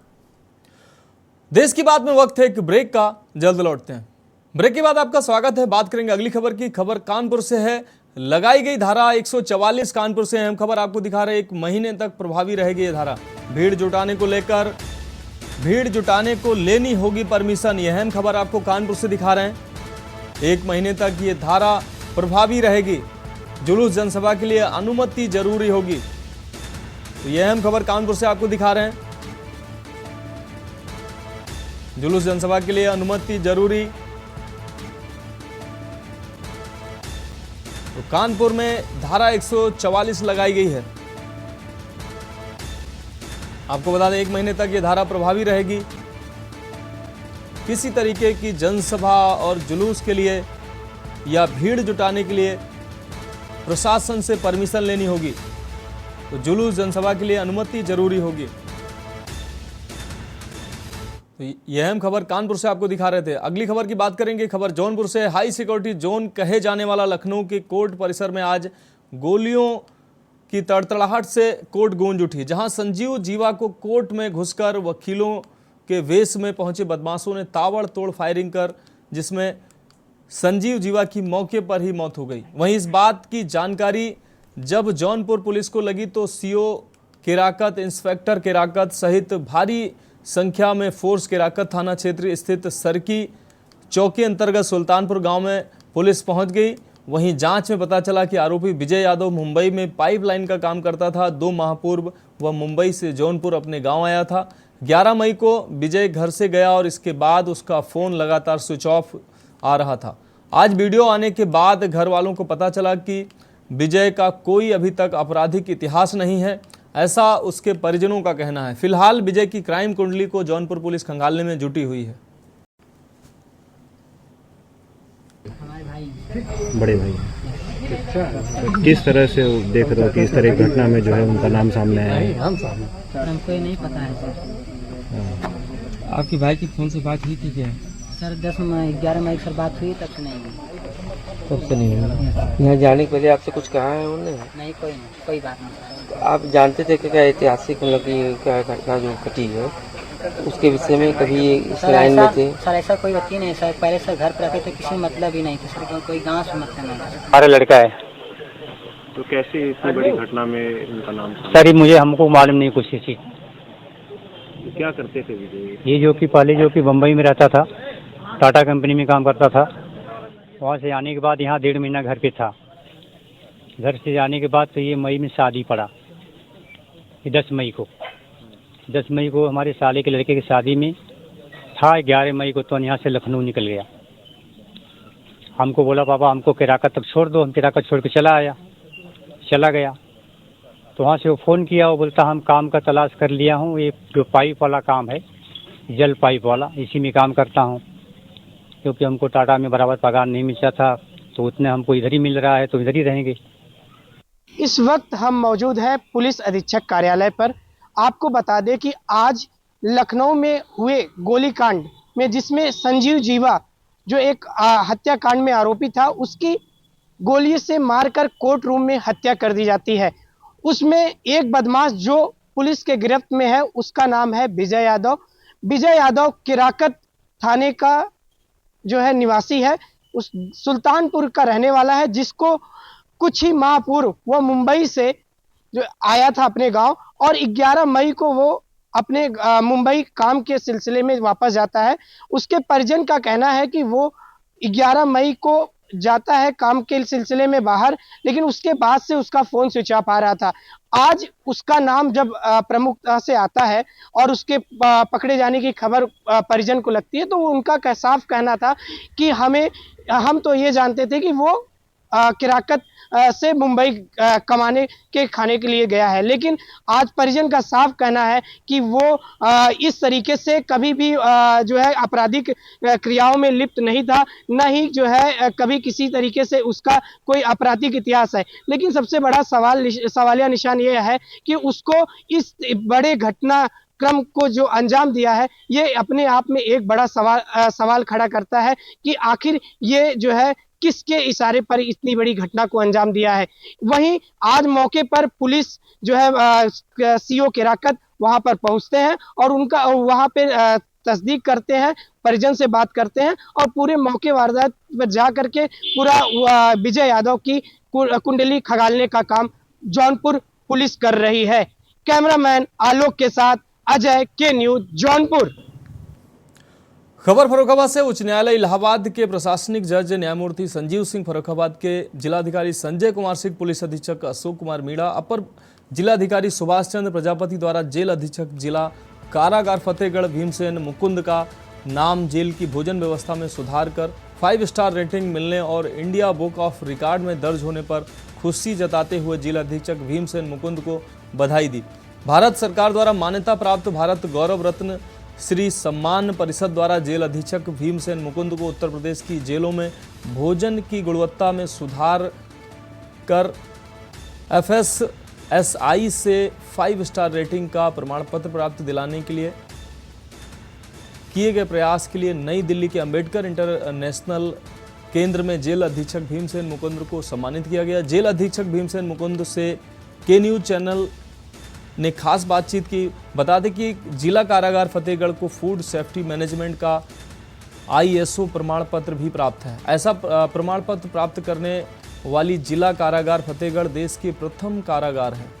A: देश की बात में वक्त है एक ब्रेक का, जल्द लौटते हैं। ब्रेक के बाद आपका स्वागत है। बात करेंगे अगली खबर की। खबर कानपुर से है। लगाई गई धारा 144 कानपुर से अहम खबर आपको दिखा रहे, 1 महीने तक प्रभावी रहेगी ये धारा। भीड़ जुटाने को लेनी होगी परमिशन, यह अहम खबर आपको कानपुर से दिखा रहे हैं। 1 महीने तक ये धारा प्रभावी रहेगी। जुलूस जनसभा के लिए अनुमति जरूरी होगी, तो यह अहम खबर कानपुर से आपको दिखा रहे हैं। जुलूस जनसभा के लिए अनुमति जरूरी, तो कानपुर में धारा 144 लगाई गई है। आपको बता दें 1 महीने तक ये धारा प्रभावी रहेगी। किसी तरीके की जनसभा और जुलूस के लिए या भीड़ जुटाने के लिए प्रशासन से परमिशन लेनी होगी, तो जुलूस जनसभा के लिए अनुमति जरूरी होगी। तो यह अहम खबर कानपुर से आपको दिखा रहे थे। अगली खबर की बात करेंगे। खबर जौनपुर से। हाई सिक्योरिटी जोन कहे जाने वाला लखनऊ के कोर्ट परिसर में आज गोलियों की तड़तड़ाहट से कोर्ट गूंज उठी, जहां संजीव जीवा को कोर्ट में घुसकर वकीलों के वेश में पहुंचे बदमाशों ने ताबड़तोड़ फायरिंग कर, जिसमें संजीव जीवा की मौके पर ही मौत हो गई। वहीं इस बात की जानकारी जब जौनपुर पुलिस को लगी तो सीओ केराकत, इंस्पेक्टर केराकत सहित भारी संख्या में फोर्स केराकत थाना क्षेत्र स्थित सरकी चौकी अंतर्गत सुल्तानपुर गांव में पुलिस पहुंच गई। वहीं जांच में पता चला कि आरोपी विजय यादव मुंबई में पाइपलाइन का काम करता था। 2 माह पूर्व वह मुंबई से जौनपुर अपने गांव आया था। 11 मई को विजय घर से गया और इसके बाद उसका फ़ोन लगातार स्विच ऑफ आ रहा था। आज वीडियो आने के बाद घर वालों को पता चला कि विजय का कोई अभी तक आपराधिक इतिहास नहीं है, ऐसा उसके परिजनों का कहना है। फिलहाल विजय की क्राइम कुंडली को जौनपुर पुलिस खंगालने में जुटी हुई है।
Z: बड़े भाई
I: किस तरह से देख रहे हो कि इस तरह की घटना में जो है उनका नाम सामने आया है?
J: हमको नहीं पता है सर।
F: आपके भाई की फोन से बात हुई थी क्या?
J: सर 11 मई सर बात हुई, तब से नहीं हुई।
F: तब से नहीं हुआ। यहाँ जाने के पहले आपसे कुछ कहा है उन्होंने?
J: नहीं, कोई बात नहीं।
F: तो आप जानते थे कि क्या ऐतिहासिक मतलब की क्या घटना जो घटी है उसके विषय में कभी इस लाइन में थे?
J: सर ऐसा कोई बात ही नहीं सर, पहले सर घर पर रखे तो किसी मतलब ही नहीं था सर, कोई गाँव से मतलब नहीं था।
F: हमारा लड़का है।
I: तो कैसे इतनी बड़ी घटना में उनका नाम?
F: सर मुझे हमको मालूम नहीं कुछ चीज़।
I: क्या करते थे विजय?
F: ये जो कि पहले जो कि बम्बई में रहता था, टाटा कंपनी में काम करता था। वहाँ से आने के बाद यहाँ 1.5 महीना घर पे था। घर से जाने के बाद तो ये मई में शादी पड़ा, ये 10 मई को हमारे साले के लड़के की शादी में था। 11 मई को तो यहाँ से लखनऊ निकल गया। हमको बोला पापा हमको किराकत तक छोड़ दो। हम किराकत छोड़ के चला गया। तो वहाँ से वो फ़ोन किया, वो बोलता हम काम का तलाश कर लिया हूँ, ये जो पाइप वाला काम है, जल पाइप वाला, इसी में काम करता हूँ। क्योंकि हमको टाटा में बराबर पगार नहीं मिलता था, तो उतने हमको इधर ही मिल रहा है, तो इधर ही रहेंगे।
K: इस वक्त हम मौजूद हैं पुलिस अधीक्षक कार्यालय पर। आपको बता दें कि आज लखनऊ में हुए गोलीकांड में, जिसमें संजीव जीवा जो एक हत्याकांड में आरोपी था, उसकी गोली से मारकर कोर्ट रूम में हत्या कर दी जाती है। उसमें एक बदमाश जो पुलिस के गिरफ्त में है, उसका नाम है विजय यादव। विजय यादव किराकत थाने का जो है निवासी है, उस सुल्तानपुर का रहने वाला है, जिसको कुछ ही माह पूर्व वो मुंबई से जो आया था अपने गांव, और 11 मई को वो अपने मुंबई काम के सिलसिले में वापस जाता है। उसके परिजन का कहना है कि वो 11 मई को जाता है काम के सिलसिले में बाहर, लेकिन उसके बाद से उसका फोन स्विच ऑफ आ रहा था। आज उसका नाम जब प्रमुखता से आता है और उसके पकड़े जाने की खबर परिजन को लगती है, तो उनका साफ कहना था कि हम तो ये जानते थे कि वो किराकत से मुंबई कमाने के खाने के लिए गया है, लेकिन आज परिजन का साफ कहना है कि वो इस तरीके से कभी भी जो है आपराधिक क्रियाओं में लिप्त नहीं था, न ही जो है कभी किसी तरीके से उसका कोई आपराधिक इतिहास है। लेकिन सबसे बड़ा सवालिया निशान ये है कि उसको इस बड़े घटना क्रम को जो अंजाम दिया है, ये अपने आप में एक बड़ा सवाल खड़ा करता है कि आखिर ये जो है किसके इशारे पर इतनी बड़ी घटना को अंजाम दिया है। वहीं आज मौके पर पुलिस जो है सीओ किराकत वहां पर पहुंचते हैं और उनका वहां पे तस्दीक करते हैं, परिजन से बात करते हैं और पूरे मौके वारदात पर जा करके पूरा विजय यादव की कुंडली खंगालने का काम जौनपुर पुलिस कर रही है। कैमरामैन आलोक के साथ अजय, के न्यूज, जौनपुर।
A: खबर फर्रुखाबाद से। उच्च न्यायालय इलाहाबाद के प्रशासनिक जज न्यायमूर्ति संजीव सिंह, फर्रुखाबाद के जिलाधिकारी संजय कुमार सिंह, पुलिस अधीक्षक अशोक कुमार मीणा, अपर जिलाधिकारी सुभाष चंद्र प्रजापति द्वारा जेल अधीक्षक जिला कारागार फतेहगढ़ भीमसेन मुकुंद का नाम जेल की भोजन व्यवस्था में सुधार कर 5 स्टार रेटिंग मिलने और इंडिया बुक ऑफ रिकॉर्ड में दर्ज होने पर खुशी जताते हुए जिला अधीक्षक भीमसेन मुकुंद को बधाई दी। भारत सरकार द्वारा मान्यता प्राप्त भारत गौरव रत्न श्री सम्मान परिषद द्वारा जेल अधीक्षक भीमसेन मुकुंद को उत्तर प्रदेश की जेलों में भोजन की गुणवत्ता में सुधार कर FSSAI से 5 स्टार रेटिंग का प्रमाण पत्र प्राप्त दिलाने के लिए किए गए प्रयास के लिए नई दिल्ली के अंबेडकर इंटरनेशनल केंद्र में जेल अधीक्षक भीमसेन मुकुंद को सम्मानित किया गया। जेल अधीक्षक भीमसेन मुकुंद से के न्यूज चैनल ने खास बातचीत की। बता दें कि जिला कारागार फतेहगढ़ को फूड सेफ्टी मैनेजमेंट का ISO प्रमाण पत्र भी प्राप्त है। ऐसा प्रमाण पत्र प्राप्त करने वाली जिला कारागार फतेहगढ़ देश की प्रथम कारागार है।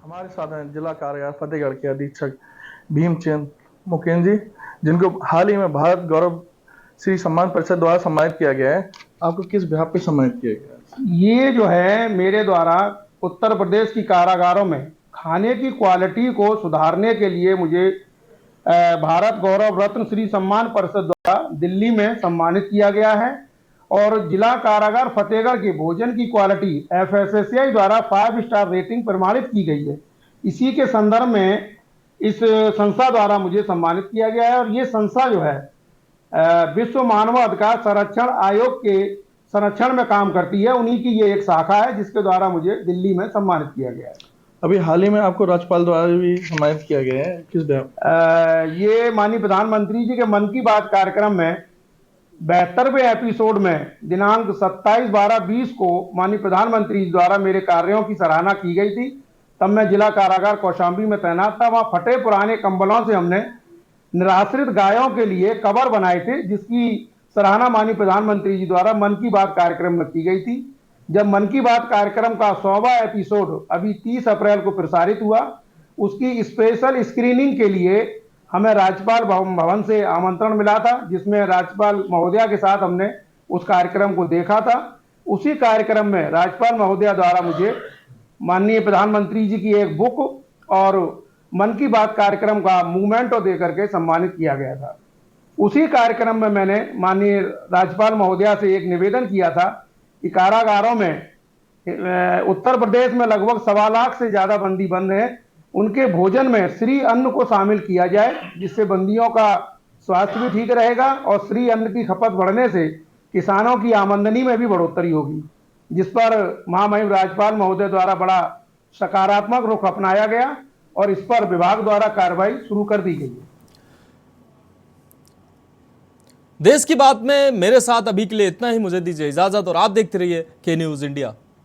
L: हमारे साथ हैं जिला कारागार फतेहगढ़ के अधीक्षक भीमसेन मुकुंद जी, जिनको हाल ही में भारत गौरव श्री सम्मान परिषद द्वारा सम्मानित किया गया है। आपको किस बिहाफ पे सम्मानित किया गया है?
N: ये जो है मेरे द्वारा उत्तर प्रदेश की कारागारों में खाने की क्वालिटी को सुधारने के लिए मुझे भारत गौरव रत्न श्री सम्मान परिषद द्वारा दिल्ली में सम्मानित किया गया है और जिला कारागार फतेहगढ़ के भोजन की क्वालिटी FSSAI द्वारा 5 स्टार रेटिंग प्रमाणित की गई है। इसी के संदर्भ में इस संस्था द्वारा मुझे सम्मानित किया गया है और ये संस्था जो है विश्व मानवाधिकार संरक्षण आयोग के संरक्षण में काम करती है। उन्हीं की ये एक शाखा है जिसके द्वारा मुझे दिल्ली में सम्मानित किया गया है।
L: अभी हाल ही में आपको राज्यपाल द्वारा भी सम्मानित किया गया है, किस
N: ये माननीय प्रधानमंत्री जी के मन की बात कार्यक्रम में 72वें एपिसोड में दिनांक 27/12/20 को माननीय प्रधानमंत्री जी द्वारा मेरे कार्यों की सराहना की गई थी। तब मैं जिला कारागार कौशाम्बी में तैनात था। वहाँ फटे पुराने कंबलों से हमने निराश्रित गायों के लिए कवर बनाए थे, जिसकी सराहना माननीय प्रधानमंत्री जी द्वारा मन की बात कार्यक्रम में की गई थी। जब मन की बात कार्यक्रम का 100वां एपिसोड अभी 30 अप्रैल को प्रसारित हुआ, उसकी स्पेशल स्क्रीनिंग के लिए हमें राज्यपाल भवन से आमंत्रण मिला था, जिसमें राज्यपाल महोदया के साथ हमने उस कार्यक्रम को देखा था। उसी कार्यक्रम में राज्यपाल महोदया द्वारा मुझे माननीय प्रधानमंत्री जी की एक बुक और मन की बात कार्यक्रम का मूवमेंटो दे करके सम्मानित किया गया था। उसी कार्यक्रम में मैंने माननीय राज्यपाल महोदया से एक निवेदन किया था कि कारागारों में उत्तर प्रदेश में लगभग 1.25 लाख से ज़्यादा बंदी बंद हैं, उनके भोजन में श्री अन्न को शामिल किया जाए, जिससे बंदियों का स्वास्थ्य भी ठीक रहेगा और श्री अन्न की खपत बढ़ने से किसानों की आमदनी में भी बढ़ोतरी होगी, जिस पर महामहिम राज्यपाल महोदय द्वारा बड़ा सकारात्मक रुख अपनाया गया और इस पर विभाग द्वारा कार्रवाई शुरू कर दी गई है।
A: देश की बात में मेरे साथ अभी के लिए इतना ही। मुझे दीजिए इजाजत और आप देखते रहिए के न्यूज़ इंडिया।